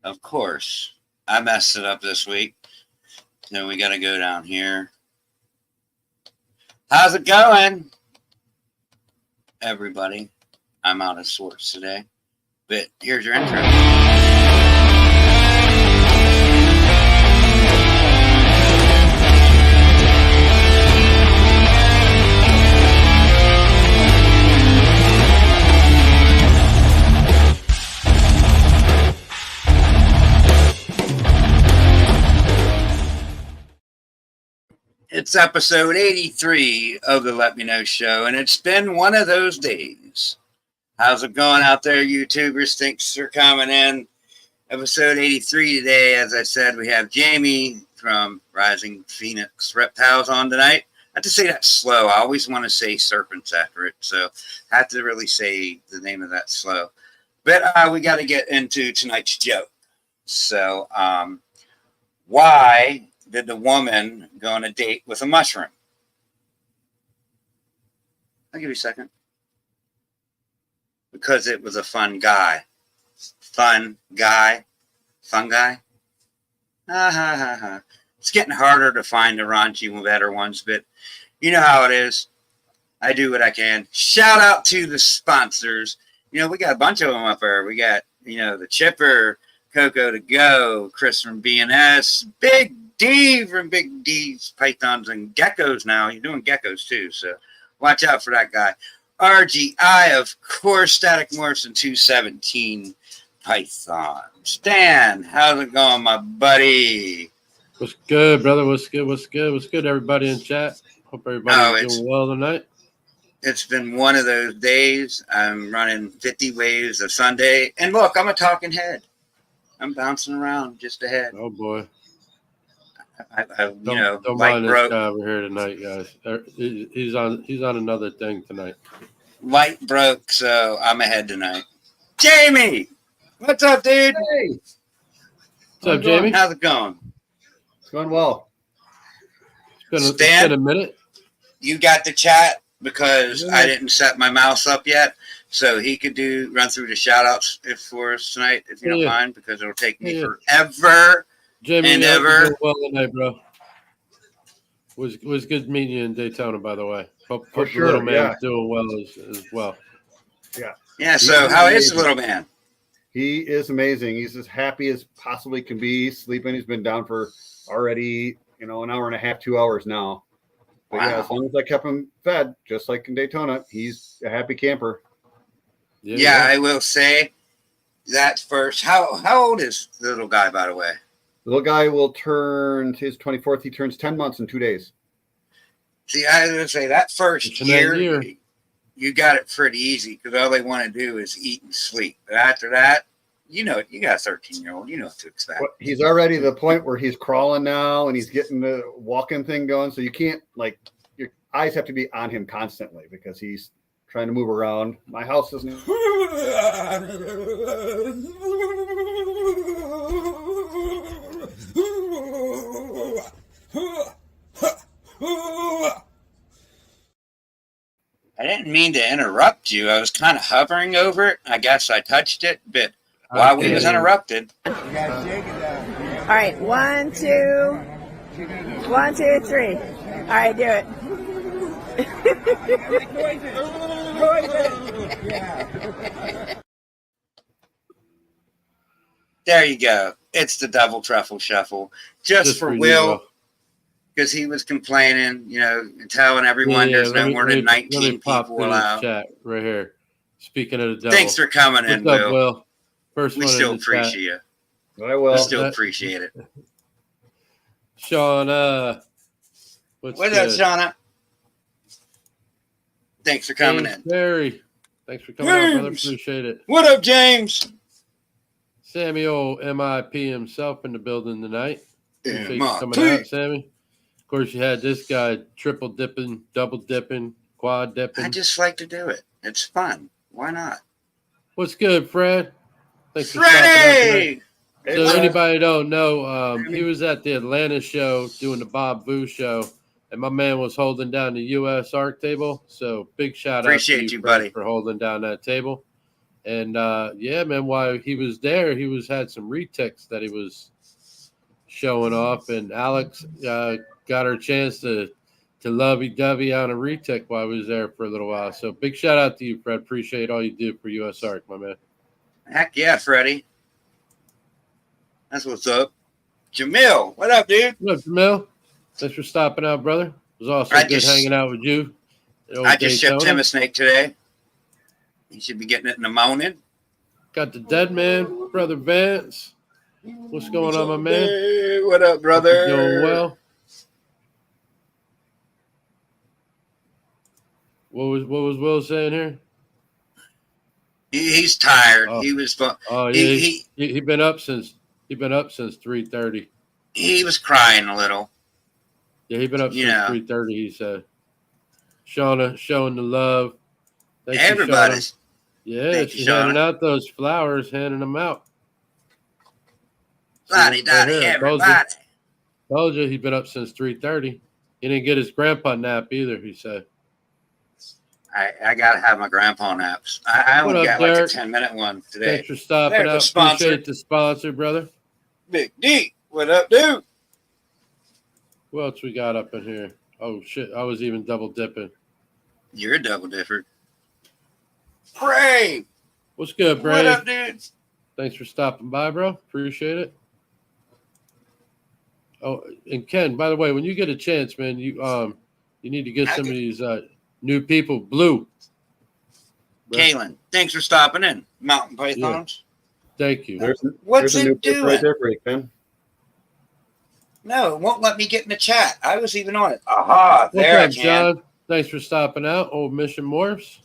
Of course. I messed it up this week. Then we got to go down here. How's it going, everybody? I'm out of sorts today. But here's your intro. It's episode 83 of the Let Me Know Show, and it's been one of those days. How's it going out there, YouTubers? Thanks for coming in. Episode 83 today, as I said, we have Jamie from Rising Pheonix Reptiles on tonight. I have to say that slow. I always want to say serpents after it, so I have to really say the name of that slow. But we got to get into tonight's joke. So, why did the woman go on a date with a mushroom? I'll give you a second. Because it was a fun guy. Fun guy? Fun guy? Ha ha ha ha. It's getting harder to find the raunchy better ones, but you know how it is. I do what I can. Shout out to the sponsors. You know, we got a bunch of them up there. We got, you know, the Chipper, Coco to Go, Chris from BNS, Big D from Big D's Pythons and Geckos now. You're doing geckos too, so watch out for that guy. RGI, of course, Static Morrison 217 Pythons. Dan, how's it going, my buddy? What's good, brother? What's good? What's good? What's good, everybody in chat? Hope everybody's doing well tonight. It's been one of those days. I'm running 50 waves of Sunday. And look, I'm a talking head. I'm bouncing around just ahead. Oh, boy. Don't mind this guy over here tonight, guys. He's on another thing tonight. Light broke, so I'm ahead tonight. Jamie, what's up, dude? Hey, what's up, Jamie? How's it going? It's going well. It's been a minute. You got the chat because I didn't set my mouse up yet, so he could run through the shout outs for us tonight, if you don't mind, because it'll take me forever. Jamie, and ever. Doing well tonight, bro. Was good meeting you in Daytona, by the way. Hope the little man's doing well as well. Yeah. Yeah. So how is the little man? He is amazing. He's as happy as possibly can be. Sleeping. He's been down for already, an hour and a half, 2 hours now. But yeah, as long as I kept him fed, just like in Daytona, he's a happy camper. Yeah, I will say that first. How old is the little guy, by the way? The little guy will turn his 24th. He turns 10 months in 2 days. See, I was going to say that first year, you got it pretty easy because all they want to do is eat and sleep. But after that, you got a 13-year-old. You know what to expect. Well, he's already to the point where he's crawling now and he's getting the walking thing going. So you can't, your eyes have to be on him constantly because he's trying to move around. My house isn't. I didn't mean to interrupt you. I was kind of hovering over it. I guess I touched it, but while we was interrupted. All right, 1, 2, 1, 2, 3. All right, do it. There you go. It's the double truffle shuffle. Just for Will, because he was complaining, and telling everyone there's no more than 19 people allowed. Chat right here. Speaking of the devil. Thanks for coming in, What's up, Will. First we still appreciate you. I will. We still appreciate it. Shauna. What's up, Shauna? Thanks for coming in. Barry. Thanks for coming on, brother. Appreciate it. What up, James? Samuel MIP himself in the building tonight. Coming out, Sammy. Of course, you had this guy triple dipping, double dipping, quad dipping. I just like to do it. It's fun. Why not? What's good, Fred? Thanks for Freddie! So anybody don't know, he was at the Atlanta show doing the Bob Boo show, and my man was holding down the U.S. ARC table. So big shout out to you, buddy, for holding down that table. And yeah, man, while he was there, he had some retics that he was showing off, and Alex got her chance to lovey-dovey on a retic while he was there for a little while. So big shout out to you, Fred. Appreciate all you do for US Arc, my man. Heck yeah, Freddie. That's what's up. Jamil, what up, dude? What up, Jamil? Thanks for stopping out, brother. It was also good hanging out with you. I just shipped him a snake today. He should be getting it in the morning. Got the dead man, brother Vance. What's going on, my man? Hey, what up, brother? Doing well. What was Will saying here? He's tired. Oh. He was. Oh yeah, he been up since 3:30. He was crying a little. Yeah, he been up since 3:30. He said, showing the love. Thank Everybody's. Yeah, she's handing out those flowers, handing them out. Lottie-dottie, everybody. Told you he's been up since 3:30. He didn't get his grandpa nap either, he said. I got to have my grandpa naps. I only got like a 10-minute one today. Thanks for stopping out. Appreciate the sponsor, brother. Big D, what up, dude? Who else we got up in here? Oh, shit. I was even double dipping. You're a double dipper. Pray. What's good, Bray? What up, dude? Thanks for stopping by, bro. Appreciate it. Oh, and Ken, by the way, when you get a chance, man, you need to get some of these new people. Blue. Kaylin, thanks for stopping in. Mountain Pythons. Yeah. Thank you. What's it doing? Right there, Ben. No, it won't let me get in the chat. I was even on it. Aha, there I can. John? Thanks for stopping out. Old Mission Morphs.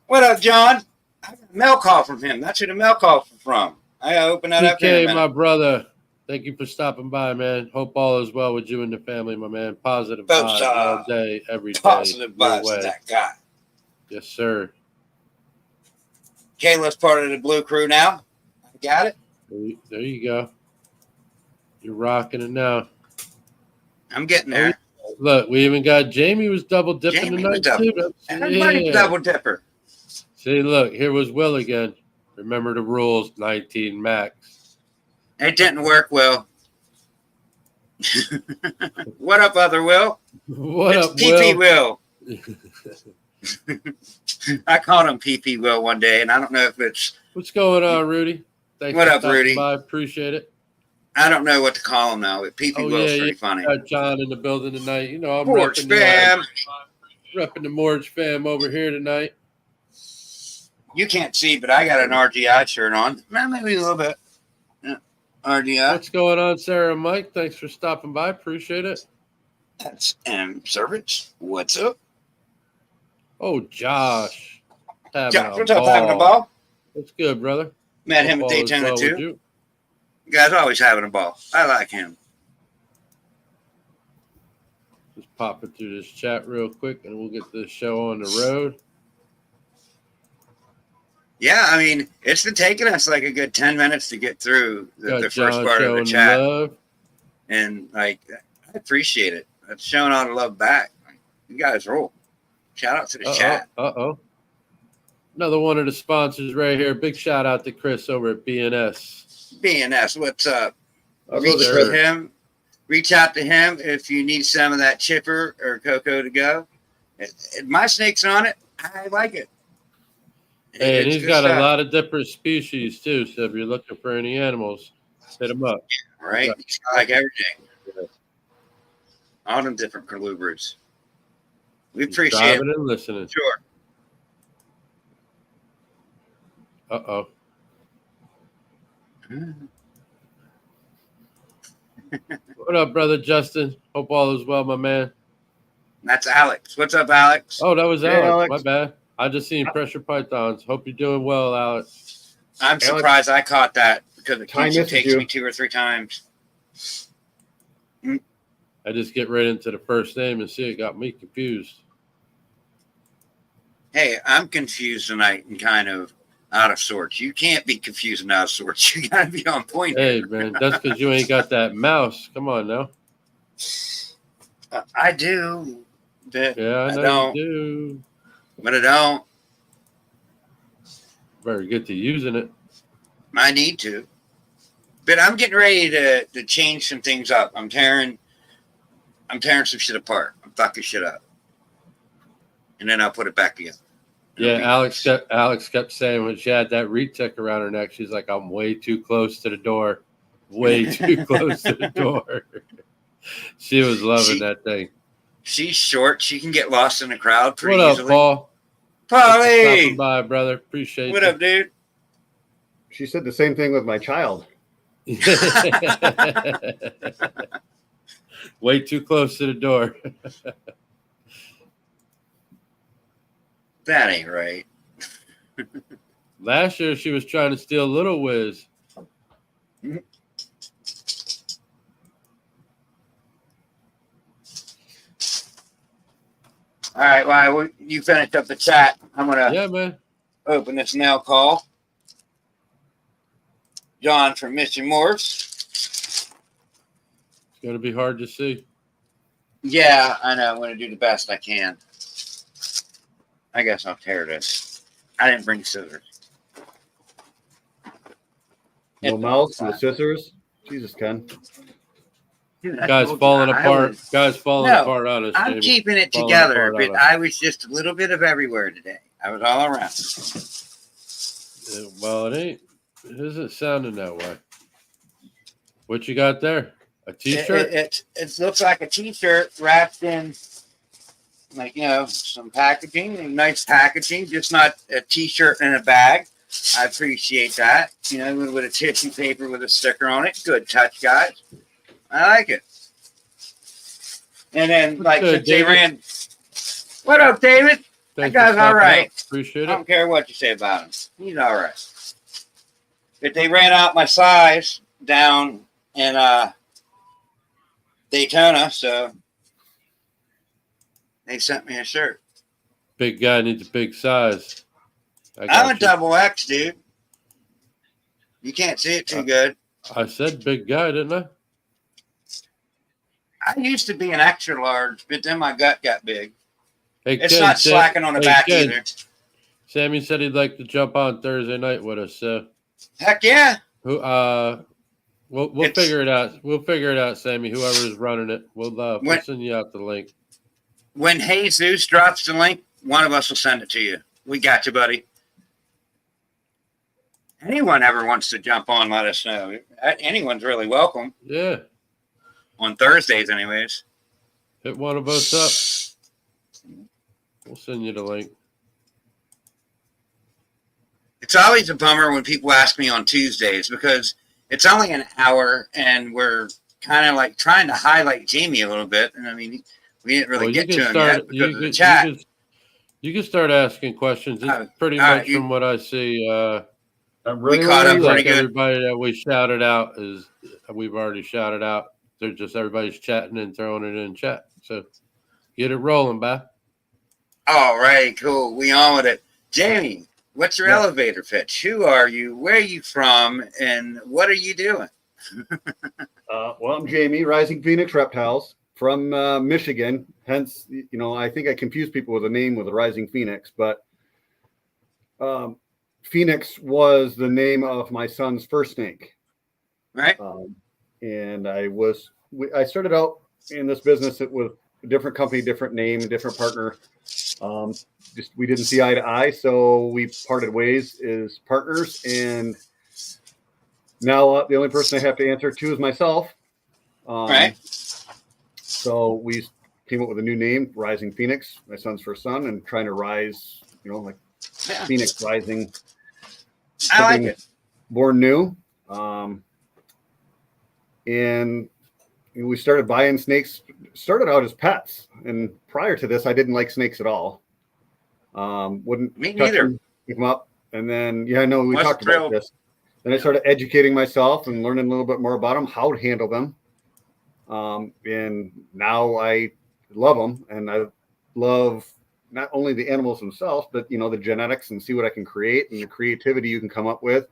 What up, John? I got a mail call from him. That's who the mail call from. I gotta open that up here in a minute. my brother. Thank you for stopping by, man. Hope all is well with you and the family, my man. Positive vibes all day, every day. Positive vibes with that guy. Yes, sir. Kayla's part of the Blue Crew now. Got it? There you go. You're rocking it now. I'm getting there. Look, we even got Jamie was double dipping tonight, too. Everybody's double dipper. See, look, here was Will again. Remember the rules, 19 max. It didn't work, Will. What up, other Will? What it's up, PP Will? I called him PP Will one day, and I don't know if it's... What's going on, Rudy? Thanks what up, Rudy? I appreciate it. I don't know what to call him now, but PP Will's pretty funny. Got John in the building tonight. You know, I'm Morge fam. Repping the Morge fam over here tonight. You can't see, but I got an RGI shirt on. Maybe a little bit. Yeah. RGI. What's going on, Sarah and Mike? Thanks for stopping by. Appreciate it. That's Servants. What's up? Oh, Josh. What's up, having a ball? What's good, brother? Met him at Daytona, too. You guys always having a ball. I like him. Just popping through this chat real quick, and we'll get this show on the road. Yeah, I mean, it's been taking us like a good 10 minutes to get through the first part of the chat. Love. And, like, I appreciate it. It's showing all the love back. You guys roll. Shout out to the chat. Another one of the sponsors right here. Big shout out to Chris over at BNS. BNS, what's up? Reach out to him if you need some of that chipper or cocoa to go. My snake's on it. I like it. And he's got a lot of different species too. So if you're looking for any animals, hit him up. Right? He's like everything. All them different colubrids. We appreciate it. And listening. Sure. Uh-oh. What up, brother Justin? Hope all is well, my man. That's Alex. What's up, Alex? Oh, that was Alex. My bad. I just seen pressure pythons. Hope you're doing well, Alex. I'm surprised I caught that because it takes me 2 or 3 times. I just get right into the first name and see it got me confused. Hey, I'm confused tonight and kind of out of sorts. You can't be confused and out of sorts. You got to be on point. Hey, man, that's because you ain't got that mouse. Come on now. I do. But yeah, I know don't. you do. But I don't. very good to using it. I need to. But I'm getting ready to change some things up. I'm tearing some shit apart. I'm fucking shit up. And then I'll put it back together. Yeah, Alex kept saying when she had that retech around her neck, she's like, I'm way too close to the door. Way too close to the door. She was loving that thing. She's short. She can get lost in the crowd pretty What easily. up, Paul? Paulie! Stopping by, brother. Appreciate what you. Up, dude? She said the same thing with my child. Way too close to the door. That ain't right. Last year, she was trying to steal Little Wiz. All right, well, you finished up the chat. I'm gonna open this now call. John from Mission Morse. It's gonna be hard to see. Yeah, I know. I'm gonna do the best I can. I guess I'll tear this. I didn't bring scissors. No mouse, no scissors. Jesus, Ken. Dude, Guys falling apart. Guys falling apart on us. I'm Jamie. keeping it Falling together, apart on but us. I was just a little bit of everywhere today. I was all around. Well, it isn't sounding that way. What you got there? A T-shirt? It looks like a T-shirt wrapped in, like, some packaging, nice packaging, just not a T-shirt in a bag. I appreciate that. With a tissue paper with a sticker on it. Good touch, guys. I like it. And then, since they ran... What up, David? That guy's all right. Appreciate it. I don't care what you say about him. He's all right. But they ran out my size down in Daytona, so they sent me a shirt. Big guy needs a big size. I'm a double X, dude. You can't see it too good. I said big guy, didn't I? I used to be an extra large, but then my gut got big. Hey, It's not slacking on the back Ken, either. Sammy said he'd like to jump on Thursday night with us. So, heck yeah. We'll figure it out. We'll figure it out, Sammy. Whoever's running it, we'll send you out the link. When Jesus drops the link, one of us will send it to you. We got you, buddy. Anyone ever wants to jump on, let us know. Anyone's really welcome. Yeah. On Thursdays, anyways. Hit one of us up. We'll send you the link. It's always a bummer when people ask me on Tuesdays because it's only an hour and we're kind of like trying to highlight Jamie a little bit. And I mean, we didn't really get to him yet because of the chat. You can start asking questions. It's pretty much from what I see. We caught up pretty good. Everybody that we shouted out we've already shouted out. They're just everybody's chatting and throwing it in chat. So get it rolling, bye. All right, cool. We on with it. Jamie, what's your elevator pitch? Who are you? Where are you from? And what are you doing? Well, I'm Jamie, Rising Pheonix Reptiles from Michigan. Hence, I think I confuse people with the name with the Rising Pheonix, but Pheonix was the name of my son's first snake. Right. And I started out in this business with a different company, different name, different partner. We didn't see eye to eye, so we parted ways as partners. And now the only person I have to answer to is myself. Right. So we came up with a new name, Rising Pheonix, my son's first son, and trying to rise, like Phoenix rising. I like it. Born new. And we started buying snakes, started out as pets. And prior to this, I didn't like snakes at all. Wouldn't Me touch neither. them, pick them up. And then, we What's talked about this. Then I started educating myself and learning a little bit more about them, how to handle them. And now I love them. And I love not only the animals themselves, but, the genetics and see what I can create and the creativity you can come up with.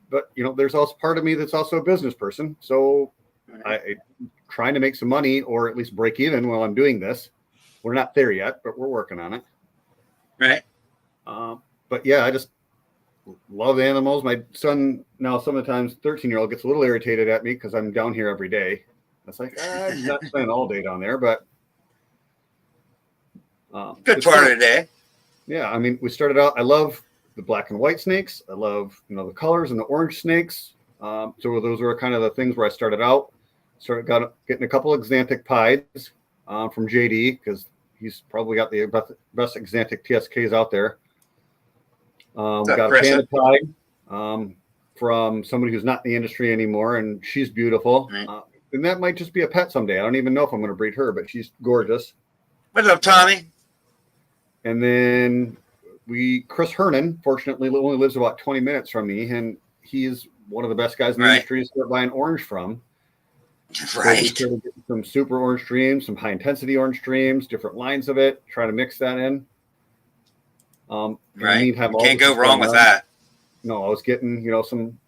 But, there's also part of me that's also a business person. So I trying to make some money or at least break even while I'm doing this. We're not there yet, but we're working on it. Right. But yeah, love animals. My son now sometimes 13-year-old gets a little irritated at me because I'm down here every day. It's like I'm not spending all day down there, but good part of the day. Yeah, I mean, we started out. I love the black and white snakes. I love the colors and the orange snakes. So those were kind of the things where I started out. Getting a couple of Xanthic pieds from JD because he's probably got the best Xanthic TSKs out there. Got a panda pied from somebody who's not in the industry anymore, and she's beautiful. Right. And that might just be a pet someday. I don't even know if I'm going to breed her, but she's gorgeous. What's up, Tommy? And then Chris Hernan, fortunately, only lives about 20 minutes from me, and he's one of the best guys in the industry to start buying orange from. Right. So some super orange streams, some high intensity orange streams, different lines of it, try to mix that in. Right. You can't go wrong with that. No, I was getting, some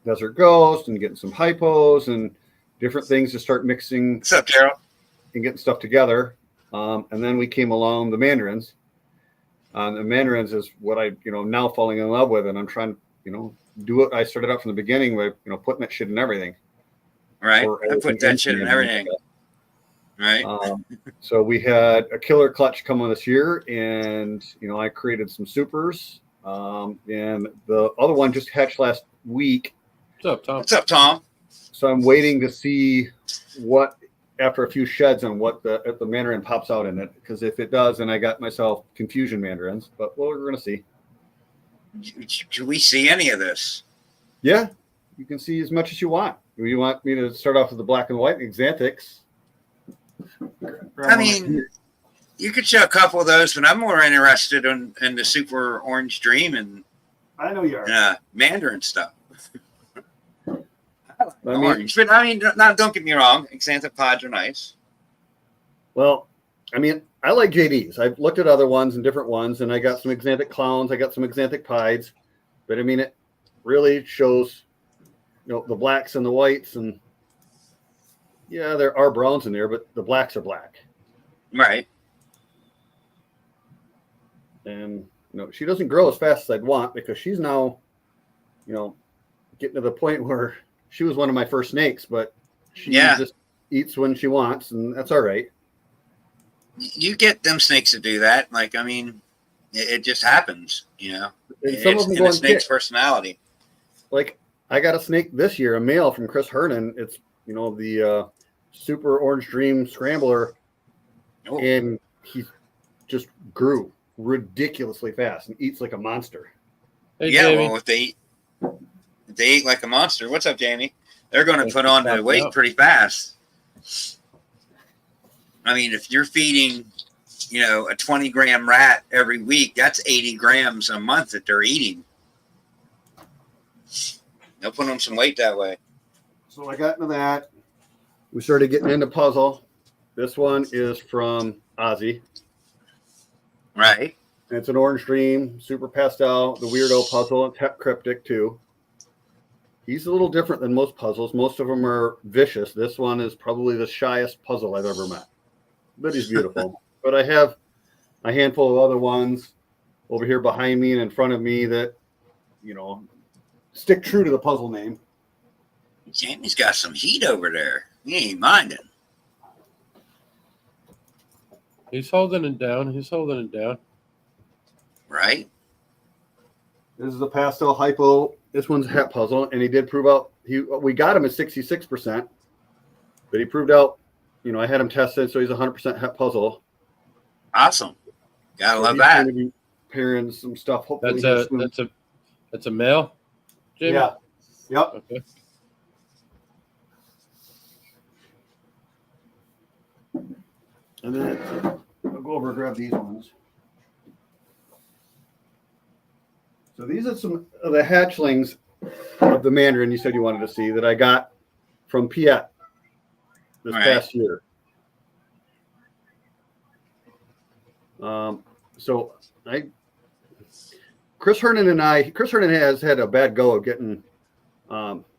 Desert Ghost and getting some hypos and different things to start mixing. What's up, Daryl? And getting stuff together. And then we came along the mandarins. The mandarins is what I, now falling in love with, and I'm trying to, do it. I started out from the beginning with, putting that shit in everything. Right. I put that shit in everything. Right. So we had a killer clutch coming this year, and I created some supers. And the other one just hatched last week. What's up, Tom? So I'm waiting to see what, after a few sheds, on what if the mandarin pops out in it. Because if it does, then I got myself confusion mandarins. But we're going to see. Do we see any of this? Yeah, you can see as much as you want. Do you want me to start off with the black and white Xanthics? I mean, you could show a couple of those, but I'm more interested in the super orange dream and I know you are. mandarin stuff. Orange, but don't get me wrong, Xanthic pods are nice. Well, I like JDs. I've looked at other ones and different ones, and I got some Xanthic clowns. I got some Xanthic pieds, but it really shows, the blacks and the whites, and yeah, there are browns in there, but the blacks are black. Right. And she doesn't grow as fast as I'd want because she's now, getting to the point where she was one of my first snakes, but she just eats when she wants, and that's all right. You get them snakes to do that. It just happens, And it's some of them in a snake's personality. Like, I got a snake this year, a male from Chris Hernan. It's, the super orange dream scrambler. Oh. And he just grew ridiculously fast and eats like a monster. Hey, yeah, Jamie. well, if they eat like a monster, what's up, Jamie? They're going to put on the weight pretty fast. If you're feeding, a 20-gram rat every week, that's 80 grams a month that they're eating. They'll put on some weight that way. So I got into that. We started getting into puzzle. This one is from Ozzy. Right. And it's an orange dream, super pastel, the weirdo puzzle. It's hep cryptic too. He's a little different than most puzzles. Most of them are vicious. This one is probably the shyest puzzle I've ever met. But he's beautiful. But I have a handful of other ones over here behind me and in front of me that, stick true to the puzzle name. Jamie's got some heat over there. He ain't minding. He's holding it down. Right. This is a pastel hypo. This one's a het puzzle, and he did prove out. We got him at 66%, but he proved out. I had him tested, so he's 100% het puzzle. Awesome. Gotta love that. Going to be pairing some stuff. Hopefully, that's a male. Jamie? Yeah. Yep. Okay. And then I'll go over and grab these ones. So these are some of the hatchlings of the mandarin you said you wanted to see that I got from Piet this past year. Chris Hernan has had a bad go of getting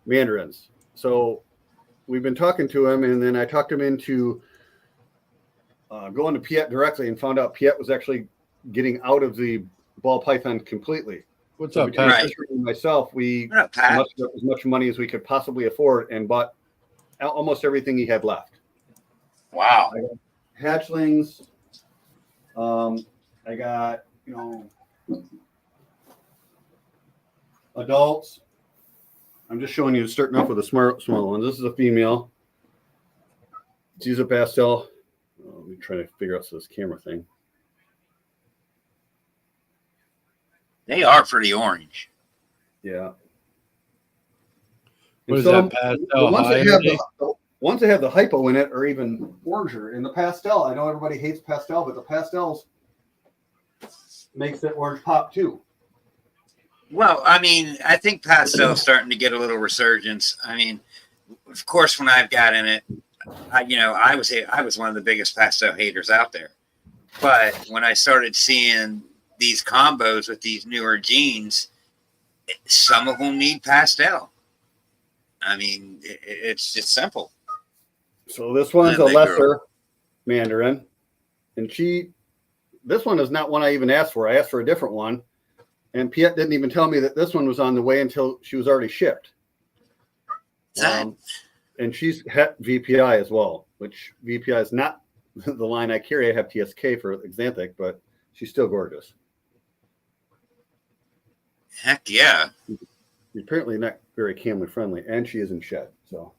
mandarins. So we've been talking to him, and then I talked him into going to Piet directly and found out Piet was actually getting out of the ball python completely. What's So up, between Pat? Right. Fisher and myself, we What up, Pat? as much money as we could possibly afford and bought almost everything he had left. Wow. I got hatchlings. I got, adults. I'm just showing you starting off with the small ones. This is a female. She's a pastel. Let me try to figure out this camera thing. They are pretty orange. Yeah. What And is some- that, pastel the ones that have high? the ones that have the hypo in it are even oranger. In the pastel, I know everybody hates pastel, but the pastels makes that orange pop too. Well, I mean, I think pastel's starting to get a little resurgence. I mean, of course, when I've got in it, I was one of the biggest pastel haters out there. But when I started seeing these combos with these newer genes, some of them need pastel. I mean, it's just simple. So this one's Yeah, a big lesser girl. mandarin, and this one is not one I even asked for. I asked for a different one, and Piet didn't even tell me that this one was on the way until she was already shipped. And she's het VPI as well, which VPI is not the line I carry. I have TSK for Xanthic, but she's still gorgeous. Heck yeah. Apparently not very camera friendly, and she isn't shed. So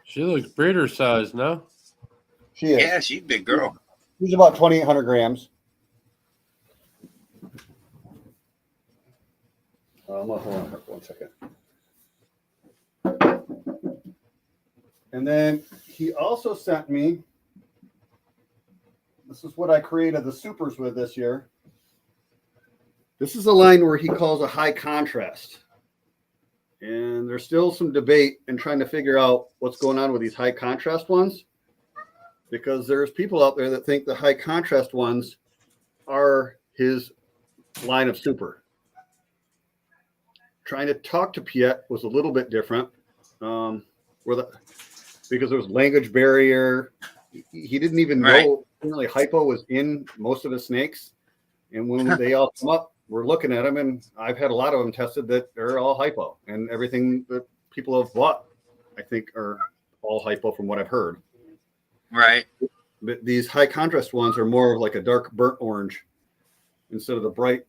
She looks breeder size, no? she is. Yeah, she's a big girl. She's about 2,800 grams. Hold on for 1 second. And then he also sent me, this is what I created the supers with this year. This is a line where he calls a high contrast. And there's still some debate in trying to figure out what's going on with these high contrast ones. Because there's people out there that think the high contrast ones are his line of super. Trying to talk to Piet was a little bit different. Because there was language barrier. He didn't even know apparently hypo was in most of the snakes. And when they all come up, we're looking at them, and I've had a lot of them tested that they're all hypo. And everything that people have bought, I think, are all hypo from what I've heard. Right. But these high contrast ones are more of like a dark burnt orange instead of the bright.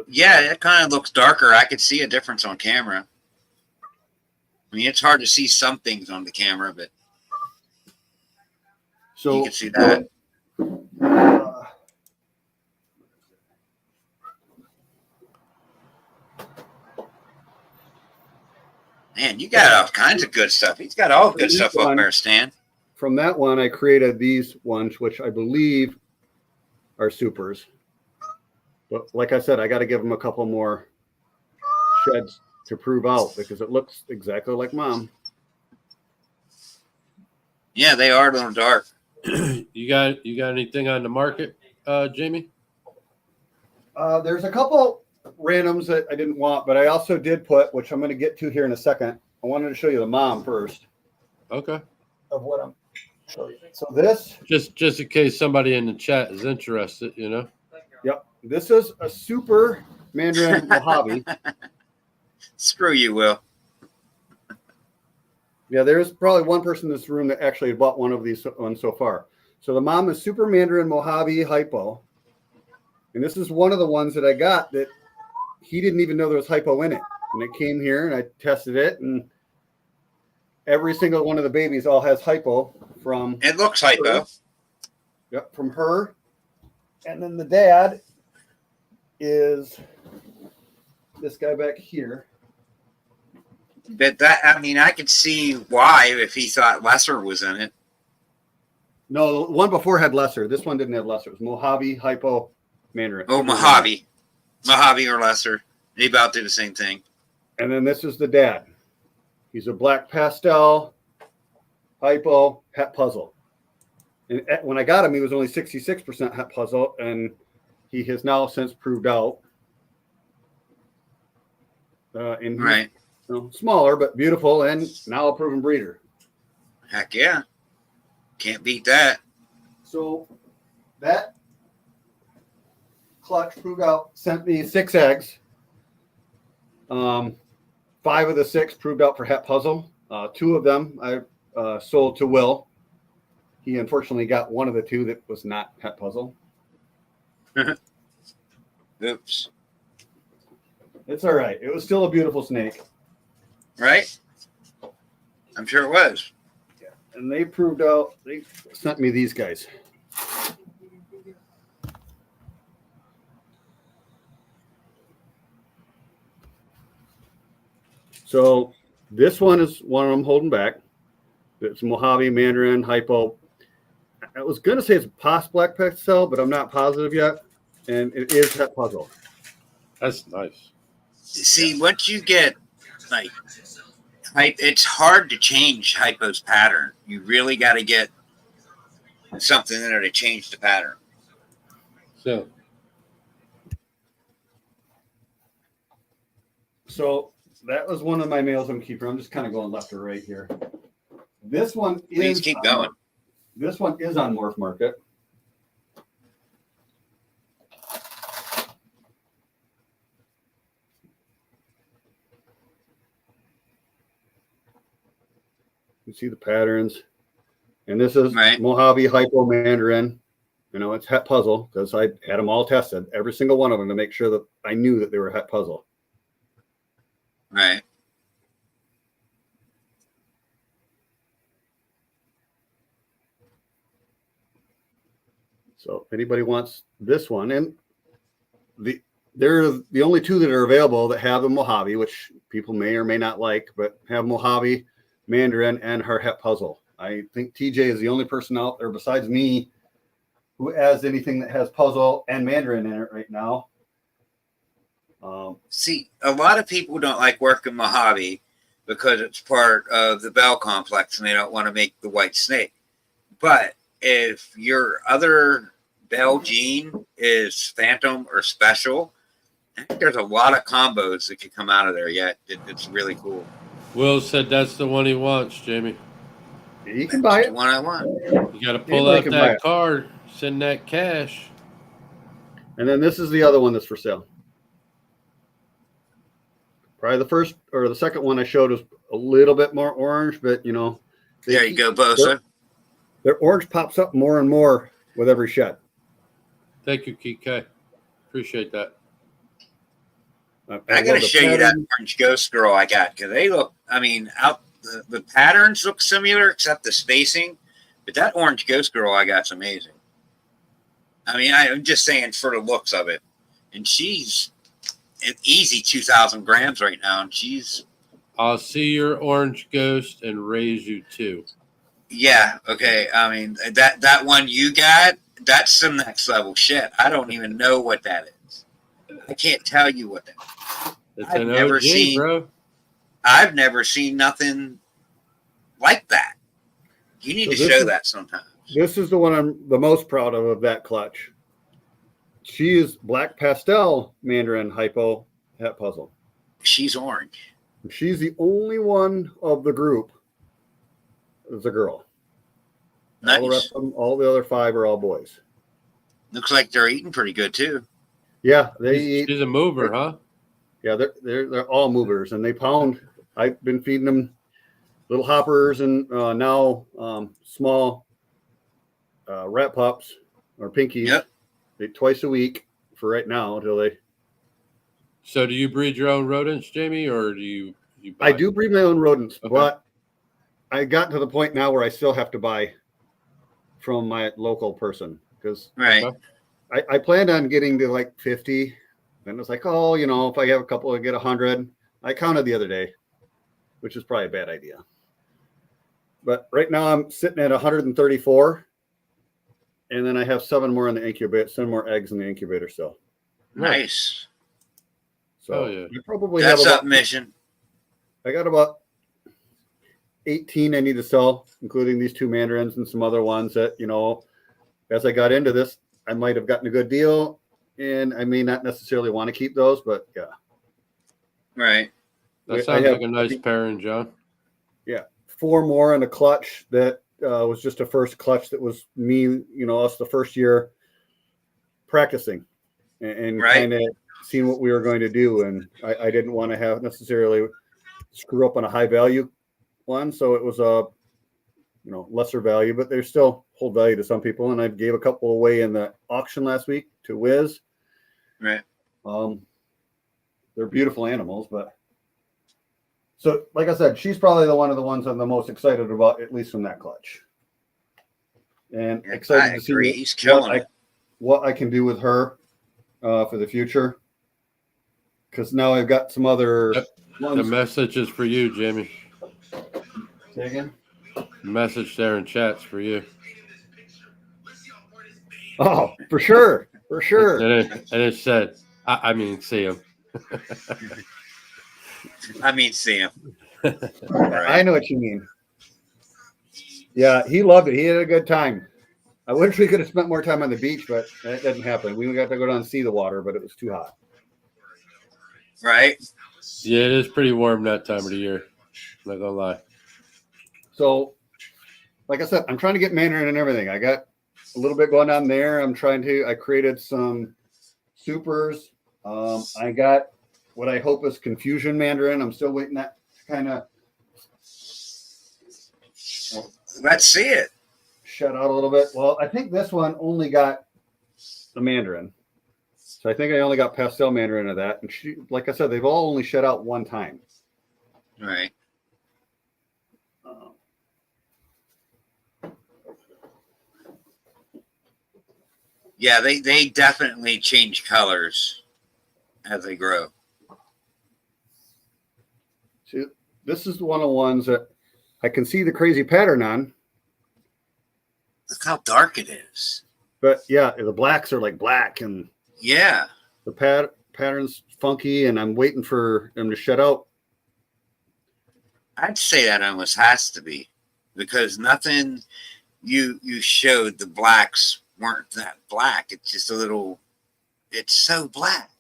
Yeah, it kind of looks darker. I could see a difference on camera. I mean, it's hard to see some things on the camera, but So you can see that. Man, you got all kinds of good stuff. He's got all good stuff up there, Stan. From that one, I created these ones, which I believe are supers. But like I said, I got to give them a couple more sheds to prove out because it looks exactly like mom. Yeah, they are a little dark. You got anything on the market, Jamie? There's a couple randoms that I didn't want, but I also did put, which I'm going to get to here in a second. I wanted to show you the mom first. Okay. Of what I'm showing you. So this, Just in case somebody in the chat is interested, Yep, this is a super Mandarin Mojave. Screw you, Will. Yeah, there's probably one person in this room that actually bought one of these ones so far. So the mom is Super Mandarin Mojave Hypo. And this is one of the ones that I got that he didn't even know there was hypo in it. And it came here and I tested it, and every single one of the babies all has hypo from. It looks hypo. Yep, from her. And then the dad is this guy back here. But that, I mean, I could see why if he thought lesser was in it. No, the one before had lesser. This one didn't have lesser. It was Mojave, Hypo, Mandarin. Oh, Mojave. Mojave or lesser. They about do the same thing. And then this is the dad. He's a black pastel, Hypo, Het Puzzle. And when I got him, he was only 66% Het Puzzle, and he has now since proved out. And Right. Smaller, but beautiful, and now a proven breeder. Heck yeah. Can't beat that. So that clutch proved out, sent me 6 eggs. 5 of the 6 proved out for Het Puzzle. 2 of them I sold to Will. He unfortunately got one of the 2 that was not Het Puzzle. Oops. It's all right. It was still a beautiful snake. Right? I'm sure it was. Yeah. And they proved out, they sent me these guys. So this one is one I'm holding back. It's Mojave, Mandarin, Hypo. I was going to say it's Pos Black Pastel, but I'm not positive yet. And it is Het Puzzle. That's nice. See, once you get like, it's hard to change Hypo's pattern. You really got to get something in there to change the pattern. So that was one of my males I'm keeping. I'm just kind of going left or right here. This one Please is keep going. This one is on Morph Market. You see the patterns. And this is Right. Mojave Hypo Mandarin. You know, it's Het Puzzle because I had them all tested, every single one of them, to make sure that I knew that they were Het Puzzle. Right. So if anybody wants this one, and they're the only 2 that are available that have the Mojave, which people may or may not like, but have Mojave, Mandarin, and her Het Puzzle. I think TJ is the only person out there besides me who has anything that has Puzzle and Mandarin in it right now. See, a lot of people don't like working Mojave because it's part of the Bell complex and they don't want to make the white snake. But if your other Bell gene is Phantom or Special, I think there's a lot of combos that could come out of there yet. It's really cool. Will said that's the one he wants, Jamie. You can buy That's it. the one I want. You got to pull Anybody out can buy that it. card, send that cash. And then this is the other one that's for sale. Probably the first or the second one I showed was a little bit more orange, but you know. There you go, Bosa. Their orange pops up more and more with every shed. Thank you, KK. Appreciate that. I got to show you that orange ghost girl I got because they look, I mean, the patterns look similar except the spacing, but that orange ghost girl I got's amazing. I mean, I'm just saying for the looks of it. And she's an easy 2,000 grams right now. And she's. I'll see your orange ghost and raise you 2. Yeah. Okay. I mean, that one you got, that's some next level shit. I don't even know what that is. I can't tell you what that is. It's I've an never OG, seen, bro. I've never seen nothing like that. You need to show that sometime. This is the one I'm the most proud of that clutch. She is Black Pastel Mandarin Hypo Het Puzzle. She's orange. She's the only one of the group that's a girl. Nice. All the rest of them, all the other 5 are all boys. Looks like they're eating pretty good too. Yeah, they eat. She's a mover, huh? Yeah, they're all movers, and they pound. I've been feeding them little hoppers and now small rat pups or pinkies. Yep. They twice a week for right now until they. So do you breed your own rodents, Jamie, or do you buy? I do breed my own rodents, Okay. but I got to the point now where I still have to buy from my local person because Right. Okay. I planned on getting to like 50. Then it's like, oh, you know, if I have a couple, I get 100. I counted the other day, which is probably a bad idea. But right now I'm sitting at 134. And then I have 7 more in the incubator, 7 more eggs in the incubator still. Nice. So Oh, yeah. I probably That's have up about, mission. I got about 18 I need to sell, including these 2 mandarins and some other ones that, you know, as I got into this, I might have gotten a good deal and I may not necessarily want to keep those, but yeah. Right. That I sounds have- like a nice pairing, John. Yeah. 4 more in a clutch that was just a first clutch that was me, you know, us the first year practicing. and Right. kind of seeing what we were going to do. And I didn't want to have necessarily screw up on a high value one. So it was a, lesser value, but they're still hold value to some people. And I gave a couple away in the auction last week to Wiz. Right. They're beautiful animals, but so like I said, she's probably one of the ones I'm the most excited about, at least from that clutch. And Yeah, excited I to see agree. He's killing it. what I can do with her for the future. Because now I've got some other The message is for you, Jamie. Say again? The message there in chat's for you. Oh, for sure. For sure. And it said, I mean, see him. I mean, Sam. I know what you mean. Yeah, he loved it. He had a good time. I wish we could have spent more time on the beach, but that didn't happen. We got to go down and see the water, but it was too hot. Right. Yeah, it is pretty warm that time of the year. I'm not gonna lie. So, like I said, I'm trying to get Mandarin and everything. I got a little bit going on there. I created some supers. I got what I hope is Confusion Mandarin. I'm still waiting that kind of Let's see it. shut out a little bit. Well, I think this one only got the Mandarin. So I think I only got pastel Mandarin of that. And like I said, they've all only shut out one time. Right. Yeah, they definitely change colors as they grow. See, this is one of the ones that I can see the crazy pattern on. Look how dark it is. But yeah, the blacks are like black and Yeah. the pattern's funky, and I'm waiting for them to shut out. I'd say that almost has to be, because nothing you showed, the blacks weren't that black. It's just it's so black.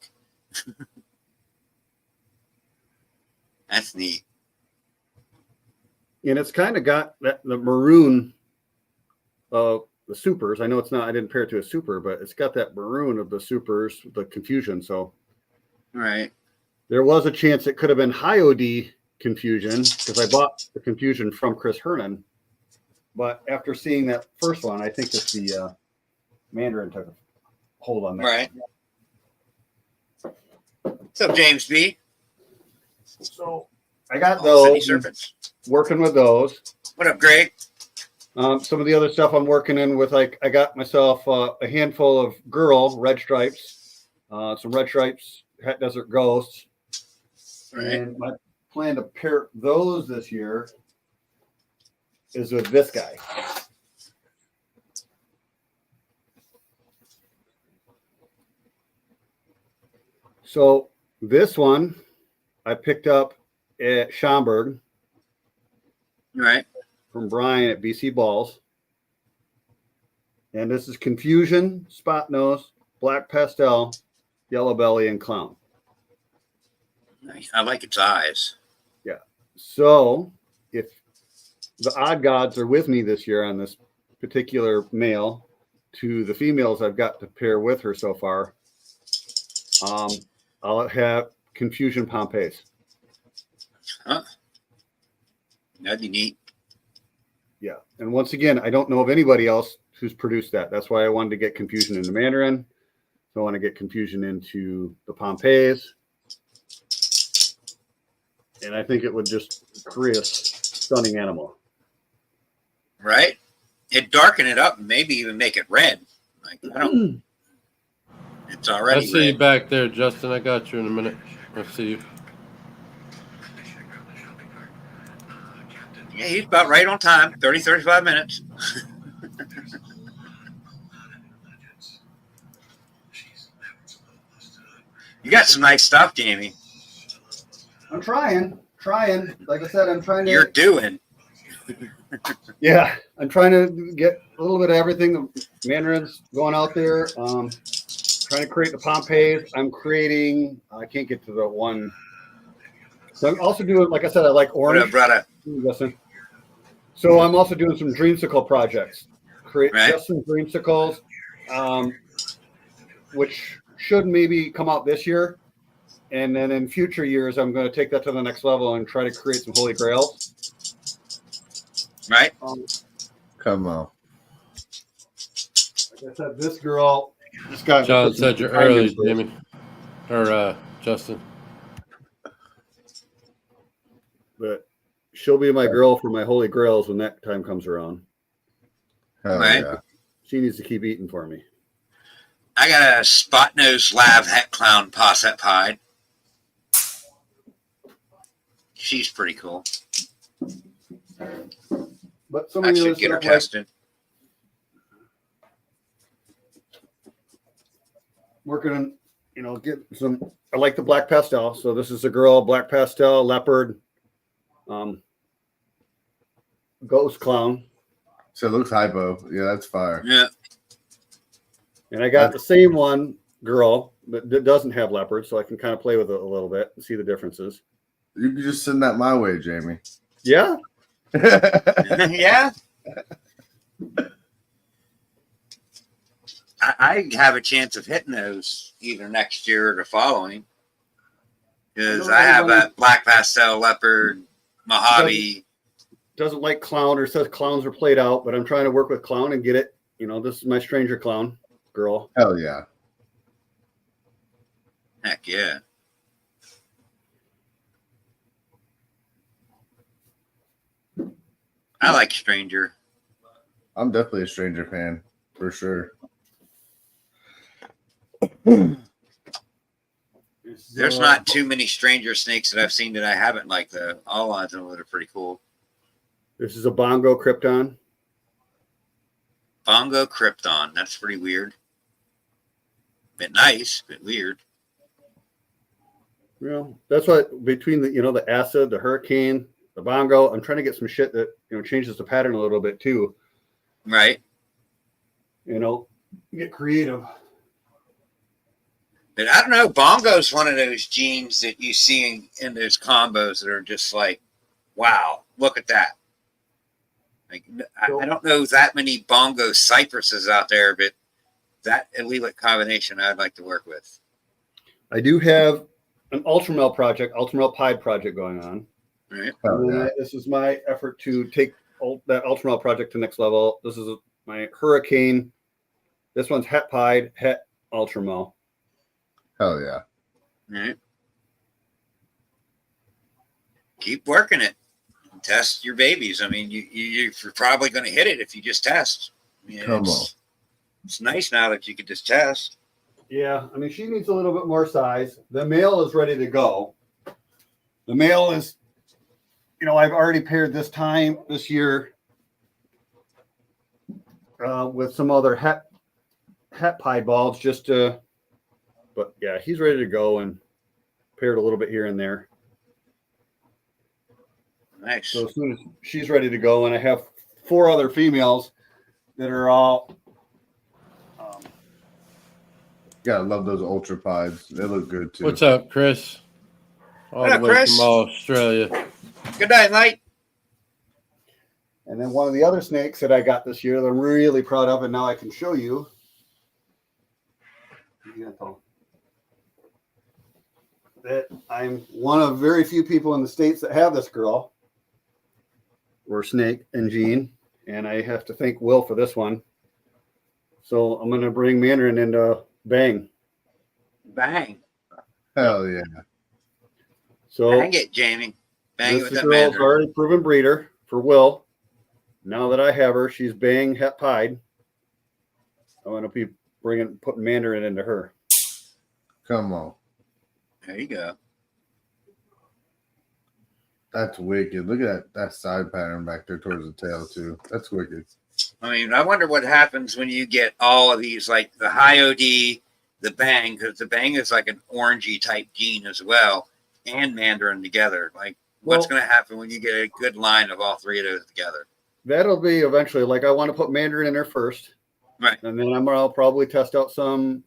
That's neat. And it's kind of got the maroon of the supers. I know it's not, I didn't pair it to a super, but it's got that maroon of the supers, the Confusion. So Right. there was a chance it could have been high OD Confusion, because I bought the Confusion from Chris Hernan. But after seeing that first one, I think that the Mandarin took a hold on that. Right. What's up, James B? So I got City those, Serpents. working with those. What up, Greg? Some of the other stuff I'm working in with, like I got myself a handful of girl red stripes, some red stripes, Het Desert Ghosts. Right. And my plan to pair those this year is with this guy. So this one I picked up at Schaumburg Right. from Brian at BC Balls. And this is Confusion, Spot Nose, Black Pastel, Yellow Belly, and Clown. Nice. I like its eyes. Yeah. So if the odd gods are with me this year on this particular male to the females I've got to pair with her so far, I'll have Confusion Pompeys. Huh? That'd be neat. Yeah. And once again, I don't know of anybody else who's produced that. That's why I wanted to get Confusion into Mandarin. So I want to get Confusion into the Pompeys. And I think it would just create a stunning animal. Right? It'd darken it up and maybe even make it red. Like, I don't. It's I already see you red. back there, Justin. I got you in a minute. I see you. Yeah, he's about right on time. 30, 35 minutes. You got some nice stuff, Jamie. I'm trying. Like I said, I'm trying to. You're doing. Yeah, I'm trying to get a little bit of everything. The Mandarin's going out there. Trying to create the Pompeys. I'm creating. I can't get to the one. So I'm also doing, like I said, I like What orange. up, brother? Listen. So I'm also doing some dreamsicle projects. Create Right. just some dreamsicles, which should maybe come out this year. And then in future years, I'm going to take that to the next level and try to create some holy grails. Right? Come on. Like I said, this girl just got. John said you're early, Jimmy. Or Justin. But she'll be my girl for my holy grails when that time comes around. Hell Right. yeah. She needs to keep eating for me. I got a spot-nosed lav het clown posset pied. She's pretty cool. But some I of the should other get her stuff, like tested. working on, get some. I like the black pastel. So this is a girl, black pastel, leopard, ghost clown. So it looks hypo. Yeah, that's fire. Yeah. And I got the same one, girl, but that doesn't have leopard, so I can kind of play with it a little bit and see the differences. You can just send that my way, Jamie. Yeah. Yeah. I have a chance of hitting those either next year or the following. Because I have a black pastel leopard, Mojave. Doesn't like clown or says clowns are played out, but I'm trying to work with clown and get it. This is my stranger clown girl. Hell yeah. Heck yeah. I like Stranger. I'm definitely a Stranger fan for sure. There's not too many Stranger snakes that I've seen that I haven't liked, though. All odds on it are pretty cool. This is a bongo krypton. Bongo Krypton. That's pretty weird. Bit nice, bit weird. That's what between the acid, the hurricane, the bongo, I'm trying to get some shit that changes the pattern a little bit too. Right. Get creative. But I don't know. Bongo's one of those genes that you see in those combos that are just like, wow, look at that. Like, I don't know that many bongo cypresses out there, but that elite combination I'd like to work with. I do have an Ultramel Pied project going on. Right. This is my effort to take that Ultramel project to the next level. This is my Hurricane. This one's Het Pied, Het Ultramel. Hell yeah. Right. Keep working it. Test your babies. I mean, you're probably going to hit it if you just test. Come on. It's nice now that you can just test. Yeah, I mean, she needs a little bit more size. The male is ready to go. The male is, I've already paired this year with some other het pied bulbs but yeah, he's ready to go and paired a little bit here and there. Nice. So as soon as she's ready to go, and I have 4 other females that are all. Yeah, I love those ultra pies. They look good too. What's up, Chris? All the way Chris? from Australia. Good night, mate. And then one of the other snakes that I got this year that I'm really proud of, and now I can show you. That I'm one of very few people in the States that have this girl, or snake, and Jean, and I have to thank Will for this one. So I'm going to bring Mandarin into Bang. Bang. Hell yeah. So Bang it, Jamie. Bang it with this that girl's Mandarin. already proven breeder for Will. Now that I have her, she's Bang Het Pied. I'm going to be putting Mandarin into her. Come on. There you go. That's wicked. Look at that side pattern back there towards the tail too. That's wicked. I mean, I wonder what happens when you get all of these, like the high OD, the Bang, because the Bang is like an orangey type gene as well, and Mandarin together. Like, what's going to happen when you get a good line of all 3 of those together? That'll be eventually. Like, I want to put Mandarin in there first. Right. And then I'll probably test out some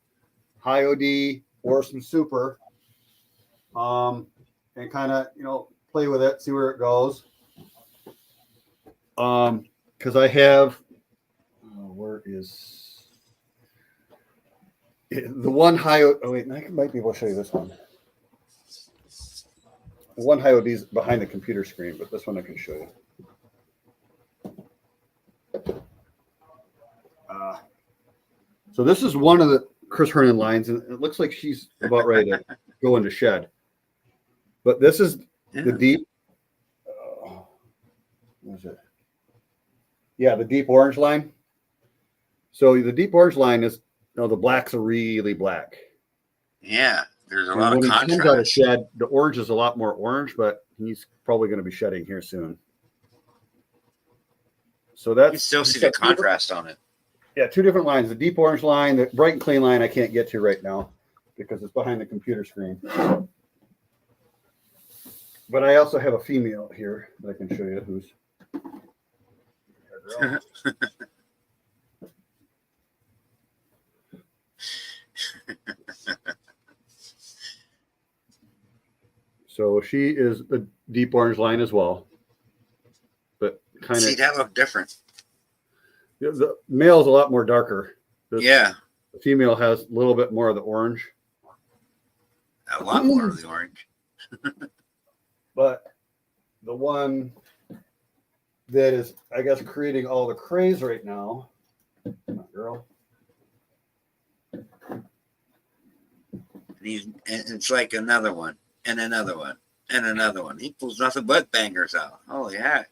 high OD or some super. And kind of, play with it, see where it goes. Because I have, where is, The one high. Oh wait, I might be able to show you this one. The one high is behind the computer screen, but this one I can show you. So this is one of the Chris Hernan lines, and it looks like she's about ready to go into shed. But this is the deep. What is it? Yeah, the deep orange line. So the deep orange line is, the blacks are really black. Yeah, there's a And lot of when contrast. he comes out of shed, the orange is a lot more orange, but he's probably going to be shedding here soon. So that's, You still see the contrast on it. Yeah, two different lines. The deep orange line, the bright and clean line I can't get to right now because it's behind the computer screen. But I also have a female here that I can show you who's so she is the deep orange line as well. But kind of see, that look different. the male is a lot more darker. Yeah, The female has a little bit more of the orange. a lot more of the orange. But the one that is, I guess, creating all the craze right now, come on, girl. And it's like another one, and another one, and another one. He pulls nothing but bangers out. Holy heck.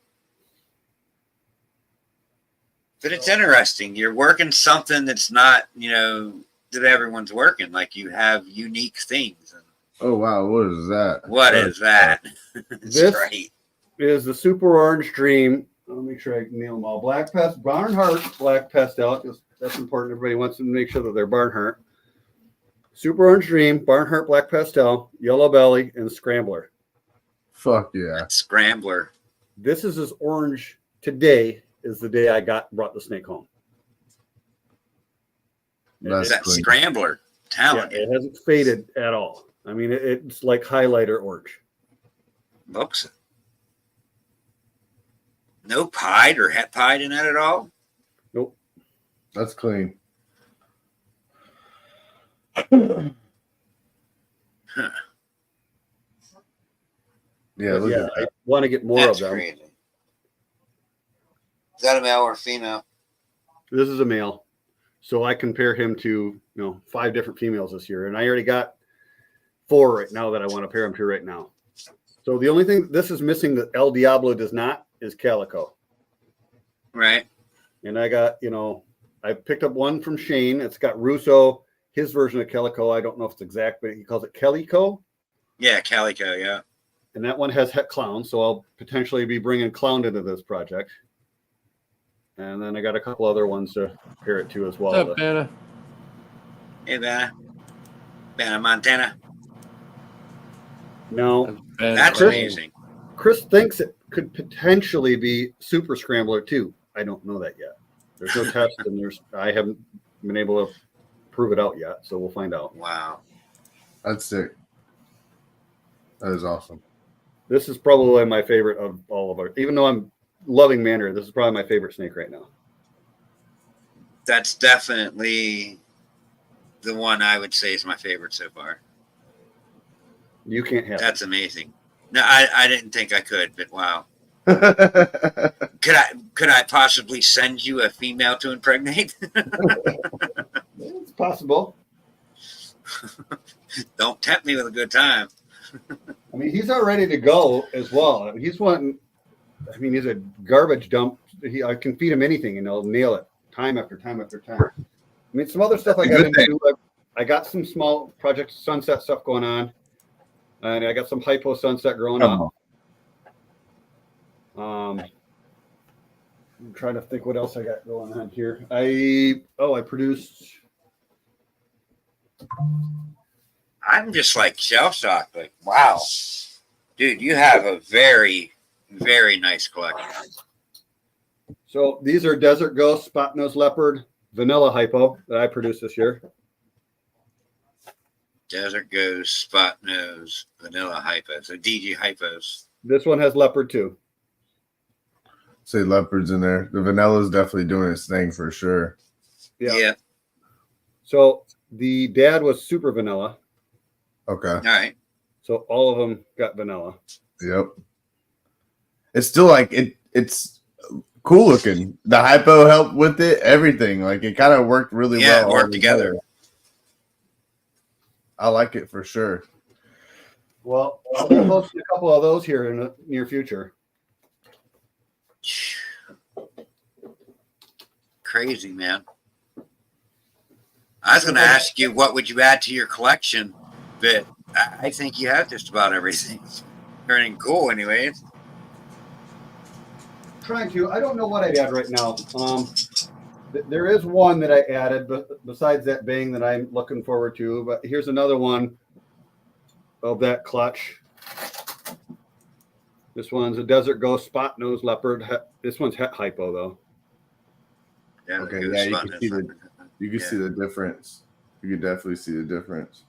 But it's interesting. You're working something that's not, that everyone's working. Like you have unique things. Oh wow, what is that? What is that? It's This great. is the Super Orange Dream. I'll make sure I nail them all. Black Pest, Barnhart Black Pastel, because that's important. Everybody wants to make sure that they're Barnhart. Super Orange Dream, Barnhart Black Pastel, Yellow Belly, and Scrambler. Fuck yeah. That Scrambler. This is as orange today as the day I brought the snake home. That's That clean. Scrambler. Talent. Yeah, it hasn't faded at all. I mean, it's like highlighter orange. Looks it. No pied or het pied in that at all? Nope. That's clean. Huh. Yeah, look Yeah, at I that. want to get more That's of them. crazy. Is that a male or a female? This is a male. So I compare him to, 5 different females this year. And I already got 4 right now that I want to pair him to right now. So the only thing this is missing that El Diablo does not is calico. Right. And I got, I picked up one from Shane. It's got Russo, his version of calico. I don't know if it's exact, but he calls it calico. Yeah, calico, yeah. And that one has het clown. So I'll potentially be bringing clown into this project. And then I got a couple other ones to pair it to as well. What's up, Anna? Hey, Vanna. Vanna, Montana. No, That's Chris- amazing. Chris thinks it could potentially be Super Scrambler too. I don't know that yet. There's no test, and I haven't been able to prove it out yet. So we'll find out. Wow. That's sick. That is awesome. This is probably my favorite of all of our. Even though I'm loving Mandarin, this is probably my favorite snake right now. That's definitely the one I would say is my favorite so far. You can't have. That's amazing. No, I didn't think I could, but wow. Could I possibly send you a female to impregnate? It's possible. Don't tempt me with a good time. I mean, he's not ready to go as well. He's wanting. I mean, he's a garbage dump. I can feed him anything, and he'll nail it time after time after time. I mean, some other stuff I got into. I got some small Project Sunset stuff going on, and I got some Hypo Sunset growing up. I'm trying to think what else I got going on here. I produced. I'm just like shell shocked. Like, wow, dude, you have a very, very nice collection. So these are Desert Ghost, Spot Nose Leopard, Vanilla Hypo that I produced this year. Desert Ghost, Spot Nose, Vanilla Hypos, so DG Hypos. This one has leopard too. Say leopards in there. The vanilla's definitely doing its thing for sure. Yeah. Yeah. So The dad was super vanilla, Okay. All right. so all of them got vanilla. Yep. It's still like it's cool looking. The hypo helped with it, everything. Like it kind of worked really Yeah, well. it worked all together. I like it for sure. Well, I'll be posting a couple of those here in the near future. Crazy, man. I was going to ask you what would you add to your collection, but I think you have just about everything. Everything cool, anyways. Trying to. I don't know what I'd add right now. There is one that I added, but besides that bang that I'm looking forward to. But here's another one of that clutch. This one's a Desert Ghost Spot Nose Leopard. This one's het hypo though. Yeah, Okay, yeah, you can see the difference. You can definitely see the difference.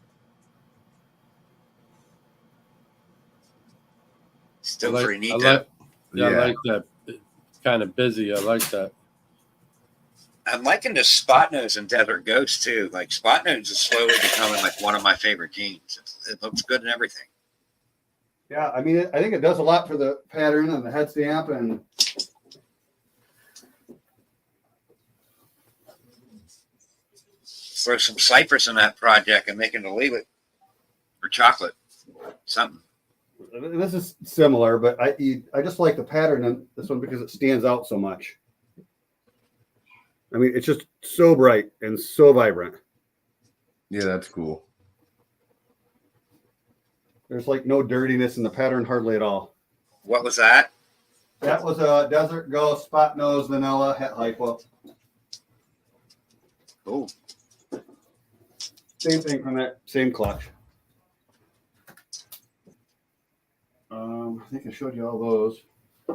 Still I like, pretty neat. I though. like, I like that. It's kind of busy. I like that. I'm liking the Spot Nose and Desert Ghost too. Like Spot Nose is slowly becoming like one of my favorite jeans. It looks good and everything. Yeah, I mean, I think it does a lot for the pattern and the head stamp, and Throw some cypress in that project and make it a leave or chocolate, something. this is similar. But I just like the pattern in this one because it stands out so much. I mean, it's just so bright and so vibrant. Yeah, that's cool. There's like no dirtiness in the pattern hardly at all. What was that? That was a Desert Ghost Spot Nose Vanilla Het Hypo. Oh, Same thing from that same clutch. I think I showed you all those.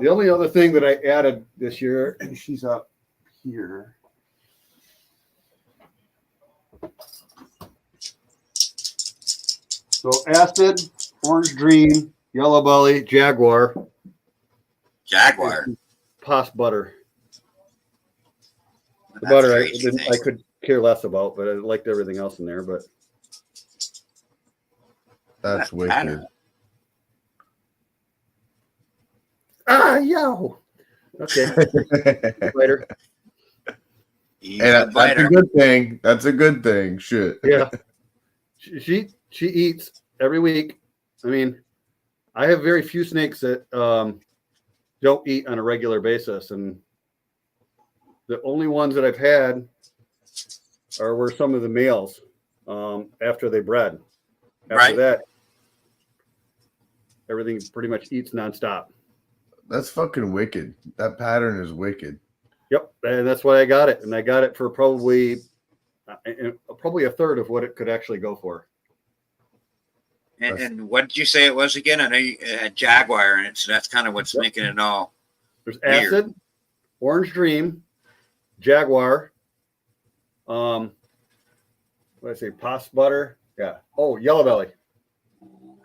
The only other thing that I added this year, and she's up here. So Acid, Orange Dream, Yellow Belly, Jaguar, Jaguar. Pos Butter. The That's butter crazy thing. I could care less about, but I liked everything else in there. But That's That wicked. pattern. yo. Okay. Later. He's Hey, a that's a biter. good thing. That's a good thing. Shit. Yeah. She eats every week. I mean, I have very few snakes that don't eat on a regular basis, and the only ones that I've had were some of the males after they bred. After Right. that, everything pretty much eats nonstop. That's fucking wicked. That pattern is wicked. Yep, and that's why I got it, and I got it for probably a third of what it could actually go for. And what did you say it was again? I know you had Jaguar in it, so that's kind of what's making it all. There's Weird. Acid, Orange Dream, Jaguar, what did I say? Pos Butter. Yeah. Oh, Yellow Belly.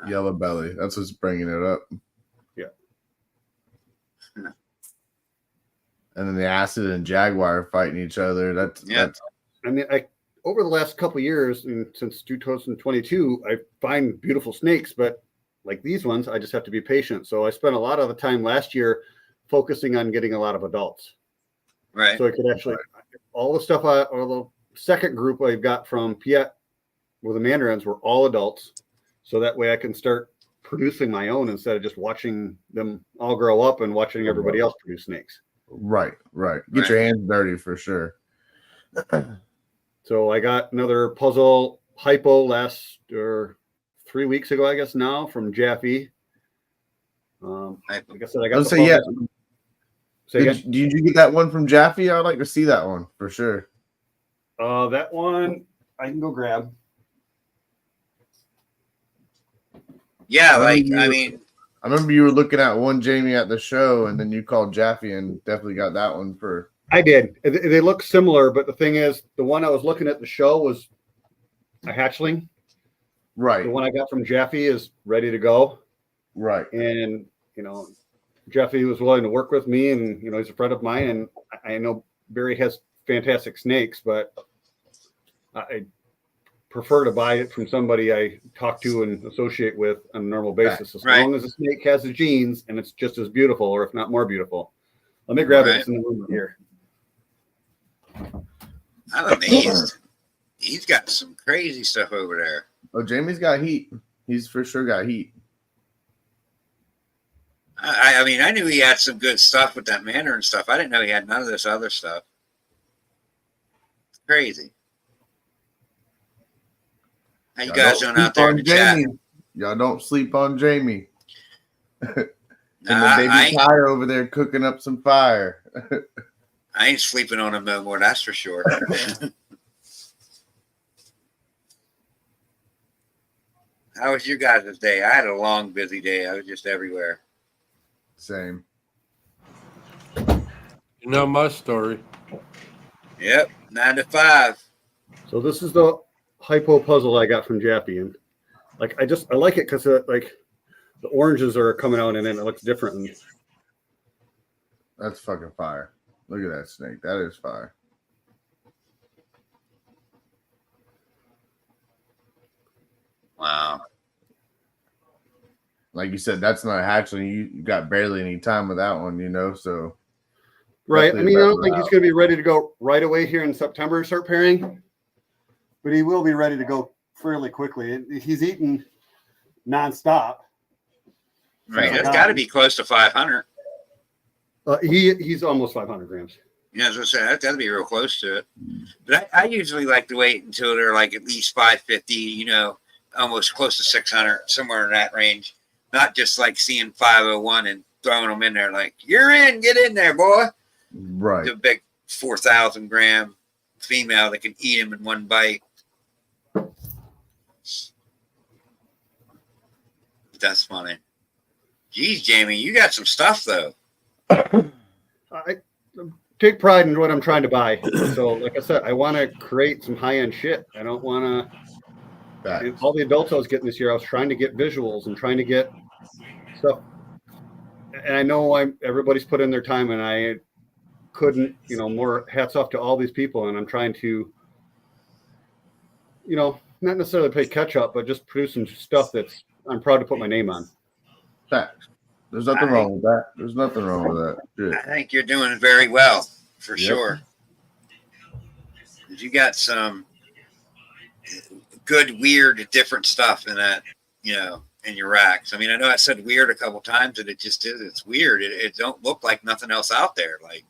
Yellow belly. That's what's bringing it up. Yeah. And then the acid and jaguar fighting each other. That's I mean, over the last couple of years, and since 2022, I find beautiful snakes, but like these ones, I just have to be patient. So I spent a lot of the time last year focusing on getting a lot of adults. Right. So I could actually, all the stuff, or the second group I got from Piet with the mandarins were all adults. So that way I can start producing my own instead of just watching them all grow up and watching everybody else produce snakes. right. Get your hands dirty for sure. So I got another puzzle hypo last 3 weeks ago, I guess now, from Jaffe. Like I said, I got Let's say, yeah. Say again? Did you get that one from Jaffe? I'd like to see that one for sure. That one I can go grab. Yeah, I like remember I you- mean, I remember you were looking at one Jamie at the show, and then you called Jaffe and definitely got that one for. I did. They look similar, but the thing is, the one I was looking at the show was a hatchling. Right. The one I got from Jaffe is ready to go. Right. And, Jaffe was willing to work with me, and, he's a friend of mine. And I know Barry has fantastic snakes, but prefer to buy it from somebody I talk to and associate with on a normal basis. As Right. long as the snake has the genes and it's just as beautiful, or if not more beautiful. Let me grab it. Right. It's in the room here. I'm amazed. He's got some crazy stuff over there. Oh, Jamie's got heat. He's for sure got heat. I mean, I knew he had some good stuff with that Mandarin stuff. I didn't know he had none of this other stuff. It's crazy. How you guys doing out there in the chat? Y'all don't sleep on Jamie. And Nah, the baby Tyre over there cooking up some fire. I ain't sleeping on him no more, that's for sure. How was your guys' day? I had a long, busy day. I was just everywhere. Same. You know my story. Yep, 9 to 5. So this is the hypo puzzle I got from Jaffe, and like I like it because like the oranges are coming out and then it looks different. And That's fucking fire. Look at that snake. That is fire. Wow. Like you said, that's not a hatchling. You got barely any time with that one, you know, so. right. I mean, I don't think he's going to be ready to go right away here in September, start pairing, but he will be ready to go fairly quickly. He's eating nonstop. Right, it's got to be close to 500. He's almost 500 grams. Yeah, as I said, that's got to be real close to it. But I usually like to wait until they're like at least 550, you know, almost close to 600, somewhere in that range. Not just like seeing 501 and throwing them in there like, you're in, get in there, boy. Right. The big 4,000 gram female that can eat him in one bite. That's funny. Geez, Jamie, you got some stuff, though. I take pride in what I'm trying to buy. So, like I said, I want to create some high-end shit. I don't want to. All the adults I was getting this year, I was trying to get visuals and trying to get stuff. And I know everybody's put in their time, and I couldn't, you know, more hats off to all these people. And I'm trying to, you know, not necessarily play catch up, but just produce some stuff that's I'm proud to put my name on. Facts. There's nothing wrong with that. There's nothing wrong with that. Shit. I think you're doing very well, for sure. You got some good, weird, different stuff in that, you know, in your racks. I mean, I know I said weird a couple times, and it just is. It's weird. It don't look like nothing else out there. Like,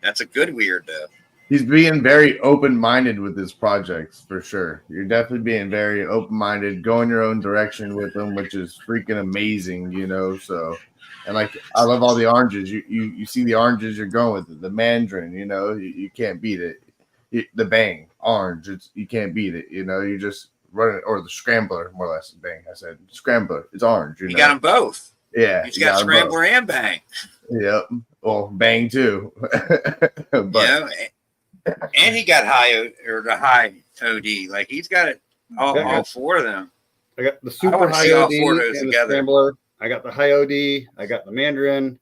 that's a good weird, though. He's being very open-minded with his projects, for sure. You're definitely being very open-minded, going your own direction with them, which is freaking amazing, you know. So, and like, I love all the oranges. You see the oranges you're going with it. The mandarin, you know, you can't beat it. The bang orange, you can't beat it. You know, you just run it, or the scrambler, more or less. Bang, I said scrambler. It's orange. You know? Got them both. Yeah, he's got scrambler and bang. Yep. Well, bang too. But, yeah. And he got the high OD. Like, he's got it all four of them. I got the super high OD and the scrambler. I got the high OD. I got the mandarin.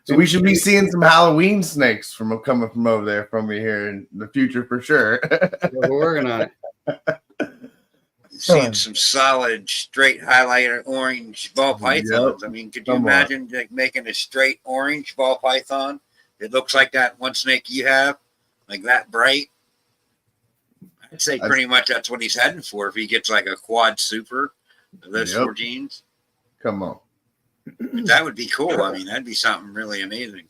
So we should be seeing some Halloween snakes coming from over there from me here in the future for sure. We're working on it. Seeing some solid straight highlighter orange ball pythons. Yep. I mean, could you imagine like making a straight orange ball python? It looks like that one snake you have, like that bright. I'd say pretty much that's what he's heading for if he gets like a quad super of those four genes. Come on. That would be cool. I mean, that'd be something really amazing.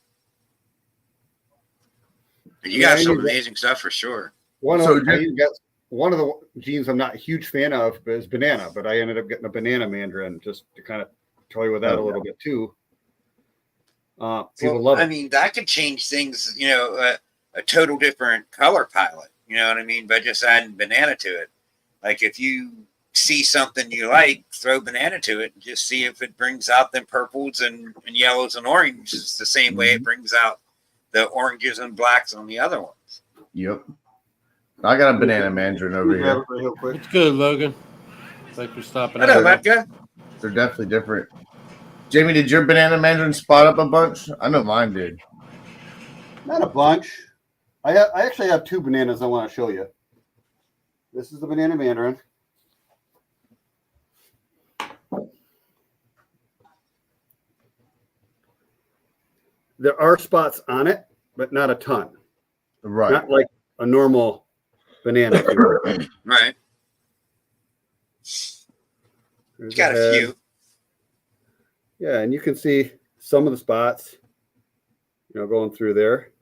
And you got some amazing stuff for sure. One of the genes I'm not a huge fan of is banana, but I ended up getting a banana mandarin just to kind of toy with that a little bit too. People love it. I mean, that could change things, you know, a total different color palette, you know what I mean, by just adding banana to it. Like, if you see something you like, throw banana to it and just see if it brings out them purples and yellows and oranges the same way it brings out the oranges and blacks on the other ones. Yep. I got a banana mandarin over here. It's good, Logan. Thanks for stopping by. They're definitely different. Jamie, did your banana mandarin spot up a bunch? I know mine did. Not a bunch. I actually have two bananas I want to show you. This is the banana mandarin. There are spots on it, but not a ton. Right. Not like a normal banana. Right. There's Got a head. few. Yeah, and you can see some of the spots, going through there,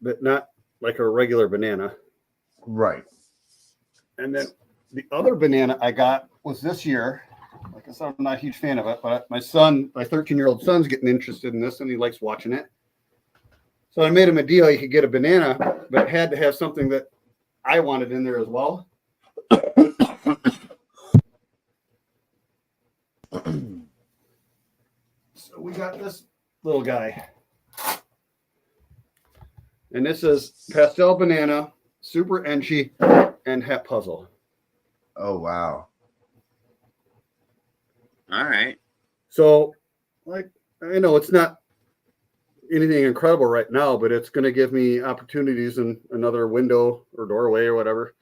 but not like a regular banana. Right. And then the other banana I got was this year. Like I said, I'm not a huge fan of it, but my 13-year-old son's getting interested in this, and he likes watching it. So I made him a deal. He could get a banana, but it had to have something that I wanted in there as well. So we got this little guy. And this is pastel banana, super enchy, and hat puzzle. Oh, wow. All right. So, like, I know it's not anything incredible right now, but it's going to give me opportunities in another window or doorway or whatever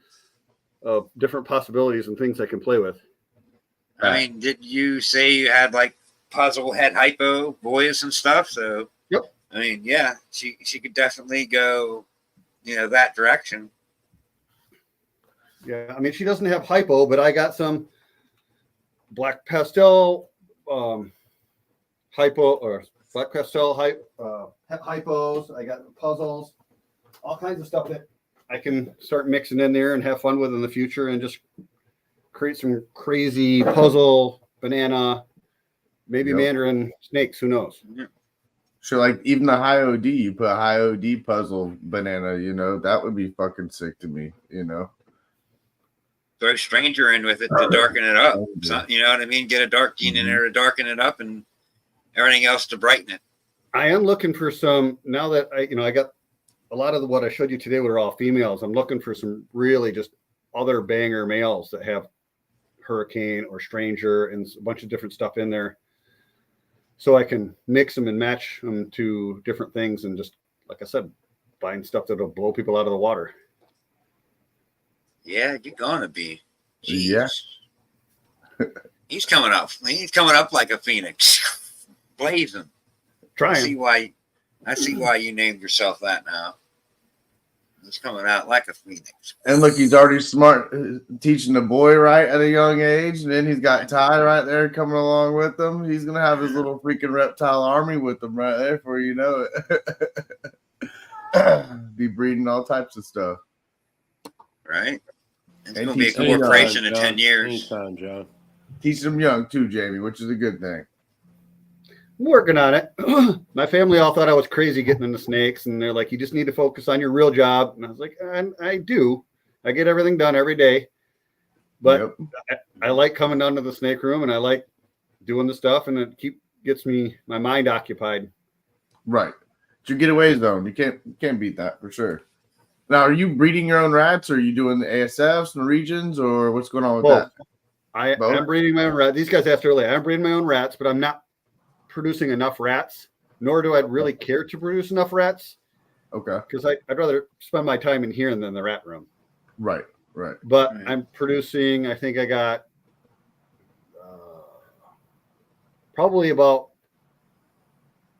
of different possibilities and things I can play with. I mean, did you say you had like puzzle head hypo boys and stuff? So, Yep. I mean, yeah, she could definitely go, that direction. Yeah, I mean, she doesn't have hypo, but I got some black pastel hypo or black pastel hypos. I got puzzles, all kinds of stuff that I can start mixing in there and have fun with in the future, and just create some crazy puzzle banana, maybe mandarin snakes. Who knows? So, like, even the high OD, you put a high OD puzzle banana, that would be fucking sick to me, Throw a stranger in with it to darken it up. So, you know what I mean? Get a dark gene in there to darken it up, and everything else to brighten it. I am looking for some, now that I got a lot of what I showed you today were all females. I'm looking for some really just other banger males that have hurricane or stranger and a bunch of different stuff in there, so I can mix them and match them to different things, and just, like I said, find stuff that'll blow people out of the water. Yeah, you're gonna be. Jeez. Yeah. He's coming up. He's coming up like a phoenix, blazing. Trying. I see why you named yourself that now. He's coming out like a phoenix. And look, he's already smart, teaching the boy right at a young age, and then he's got Ty right there coming along with him. He's gonna have his little freaking reptile army with him right there, before you know it. Be breeding all types of stuff. Right? It's And going to be a teach them corporation in John. 10 years. Anytime, John. Teach them young too, Jamie, which is a good thing. I'm working on it. My family all thought I was crazy getting into snakes, and they're like, you just need to focus on your real job. And I was like, I do. I get everything done every day. But I like coming down to the snake room, and I like doing the stuff, and it gets my mind occupied. Right. It's your getaway zone. You can't beat that for sure. Now, are you breeding your own rats, or are you doing the ASFs and regions, or what's going on with Both. that? I'm breeding my own rats. These guys asked earlier. I'm breeding my own rats, but I'm not producing enough rats, nor do I really care to produce enough rats. Okay. Because I'd rather spend my time in here than the rat room. Right. But I'm producing, I think I got probably about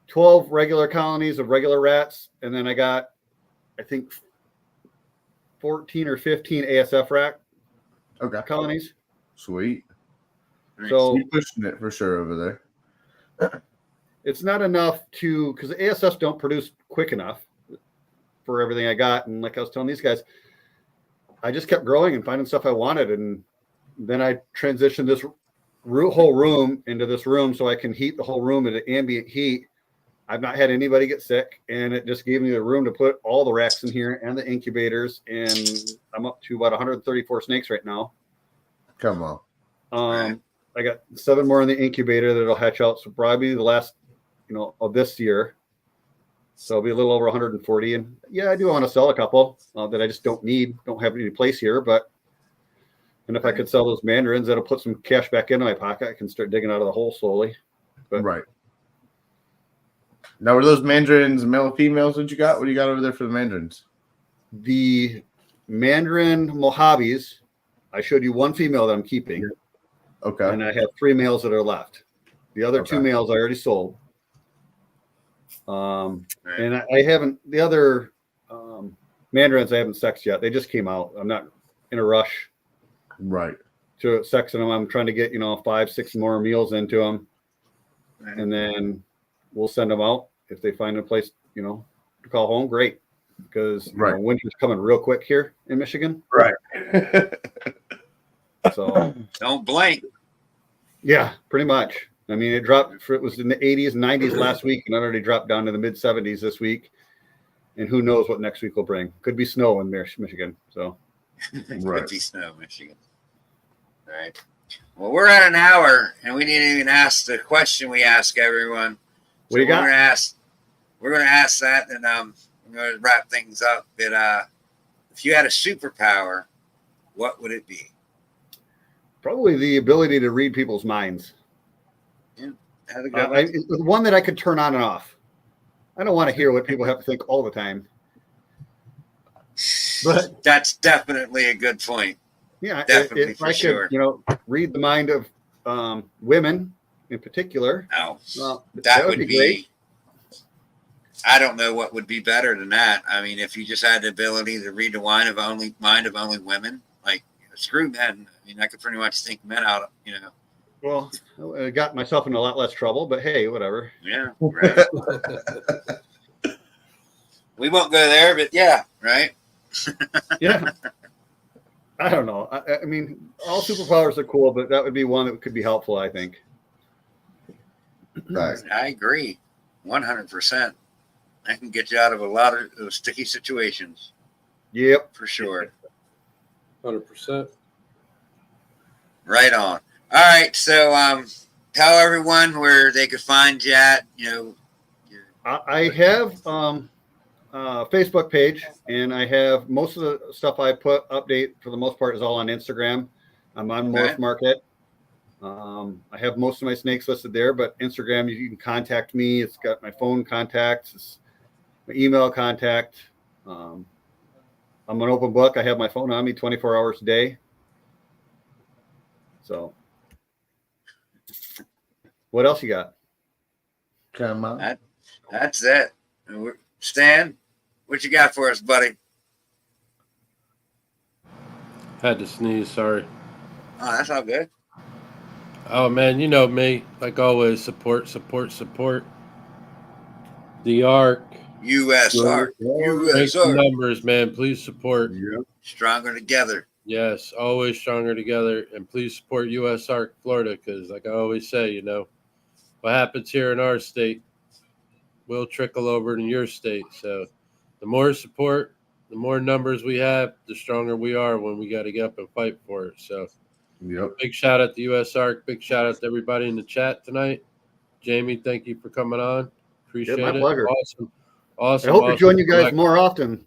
12 regular colonies of regular rats. And then I got, I think, 14 or 15 ASF rat colonies. Sweet. So you're pushing it for sure over there. It's not enough because the ASFs don't produce quick enough for everything I got. And like I was telling these guys, I just kept growing and finding stuff I wanted. And then I transitioned this whole room into this room so I can heat the whole room at ambient heat. I've not had anybody get sick, and it just gave me the room to put all the racks in here and the incubators. And I'm up to about 134 snakes right now. Come on. I got 7 more in the incubator that'll hatch out. So probably the last, of this year. So it'll be a little over 140. And yeah, I do want to sell a couple that I just don't have any place here. And if I could sell those mandarins, that'll put some cash back into my pocket. I can start digging out of the hole slowly. Right. Now, were those mandarins male or females that you got? What do you got over there for the mandarins? The Mandarin Mojaves. I showed you one female that I'm keeping. Okay. And I have 3 males that are left. The other 2 males I already sold. And I haven't, the other mandarins I haven't sexed yet. They just came out. I'm not in a rush to sexing them. I'm trying to get, 5, 6 more meals into them. And then we'll send them out. If they find a place, to call home, great. Because winter's coming real quick here in Michigan. Right. So don't blink. Yeah, pretty much. I mean, it was in the 80s and 90s last week, and it already dropped down to the mid 70s this week. And who knows what next week will bring? Could be snow in Michigan. So, Could be snow, Michigan. Right. Well, we're at an hour, and we didn't even ask the question we ask everyone. What do you got? We're gonna ask that, and we're gonna wrap things up. But if you had a superpower, what would it be? Probably the ability to read people's minds. Yeah, the one that I could turn on and off. I don't want to hear what people have to think all the time. But that's definitely a good point. Yeah, definitely if I could, read the mind of women in particular. That would be great. I don't know what would be better than that. I mean, if you just had the ability to read the mind of only women, like screw men. I mean, I could pretty much think men out. Well, I got myself in a lot less trouble, but hey, whatever. Yeah, right. We won't go there, but yeah, right. Yeah. I don't know. I mean, all superpowers are cool, but that would be one that could be helpful, I think. Nice. I agree, 100%. I can get you out of a lot of those sticky situations. Yep, for sure. 100%. Right on. All right, so tell everyone where they could find you at. I have Facebook page, and I have most of the stuff I update for the most part is all on Instagram. I'm on Morph Market. I have most of my snakes listed there, but Instagram, you can contact me. It's got my phone contacts, it's my email contact. I'm an open book. I have my phone on me 24 hours a day. So what else you got? Come on. That's it. Stan, what you got for us, buddy? Had to sneeze, sorry. Oh, that's all good. Oh, man, you know me. Like always, support. The ARC. USR. USR. Numbers, man. Please support. Yep. Stronger together. Yes, always stronger together. And please support US ARC Florida because, like I always say, what happens here in our state will trickle over to your state. So the more support, the more numbers we have, the stronger we are when we got to get up and fight for it. So big shout out to US ARC. Big shout out to everybody in the chat tonight. Jamie, thank you for coming on. Appreciate it. Pleasure. Awesome. I hope to join you guys more often.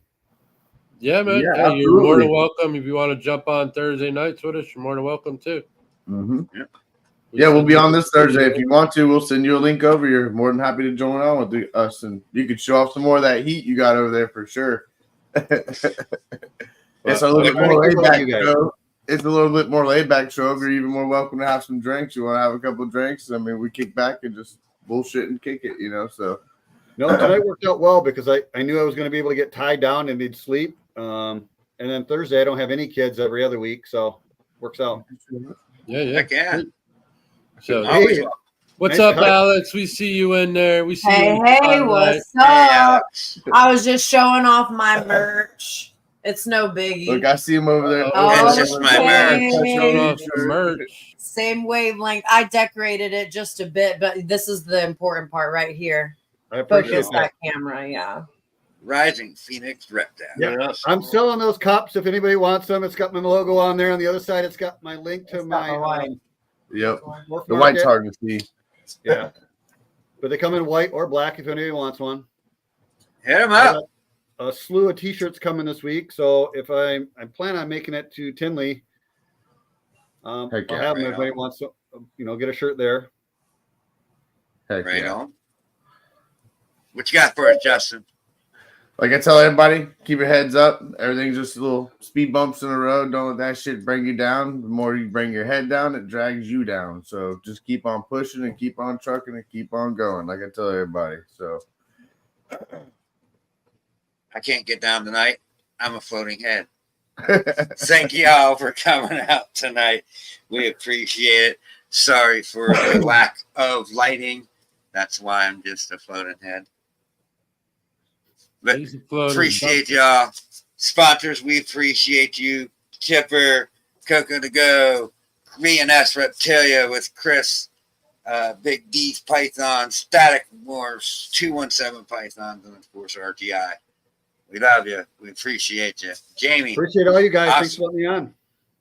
Yeah, man. Yeah, hey, you're more than welcome. If you want to jump on Thursday nights with us, you're more than welcome too. Mm-hmm. Yeah, we'll be on this Thursday. If you want to, we'll send you a link over. You're more than happy to join on with us, and you could show off some more of that heat you got over there for sure. It's a little bit more laid back show. It's a little bit more laid back show. You're even more welcome to have some drinks. You want to have a couple of drinks? I mean, we kick back and just bullshit and kick it, So no, tonight worked out well because I knew I was going to be able to get tied down and need sleep. And then Thursday I don't have any kids every other week, so works out. Yeah. Heck yeah. So hey, what's up, Alex? We see you in there. We see you. Hey, what's up? I was just showing off my merch. It's no biggie. Look, I see him over there. It's just my merch. Showing off your merch. Same wavelength. I decorated it just a bit, but this is the important part right here. I appreciate that camera, yeah. Rising Pheonix Reptile. Yeah, I'm selling those cups. If anybody wants them, it's got my logo on there. On the other side, it's got my link to my. Yep. The white's hard to see. Yeah. But they come in white or black if anybody wants one. Hit them up. A slew of t-shirts coming this week. So if I plan on making it to Tinley, I'll have them if anybody wants to, get a shirt there. Right on. What you got for us, Justin? Like I tell everybody, keep your heads up. Everything's just little speed bumps in the road. Don't let that shit bring you down. The more you bring your head down, it drags you down. So just keep on pushing and keep on trucking and keep on going. Like I tell everybody. So I can't get down tonight. I'm a floating head. Thank y'all for coming out tonight. We appreciate it. Sorry for the lack of lighting. That's why I'm just a floating head. But appreciate y'all. Sponsors, we appreciate you. Chipper, Coco to Go, me and S Reptilia with Chris, Big D's Python, Static Wars, 217 Pythons, and of course RTI. We love you. We appreciate you. Jamie. Appreciate all you guys. Awesome. Thanks for letting me on.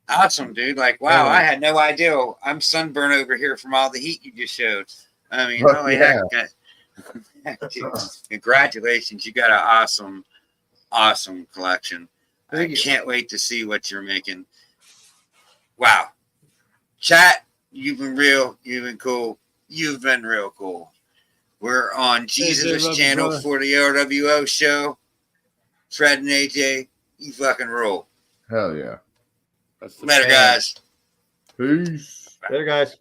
Awesome, dude. Like, wow, I had no idea. I'm sunburned over here from all the heat you just showed. I mean, holy heck. Dude, congratulations. You got an awesome collection. I can't wait to see what you're making. Wow. Chat, you've been real. You've been cool. You've been real cool. We're on Jesus' channel for the RWO show. Fred and AJ, you fucking roll. hell yeah. Later, guys. Peace. Later, guys.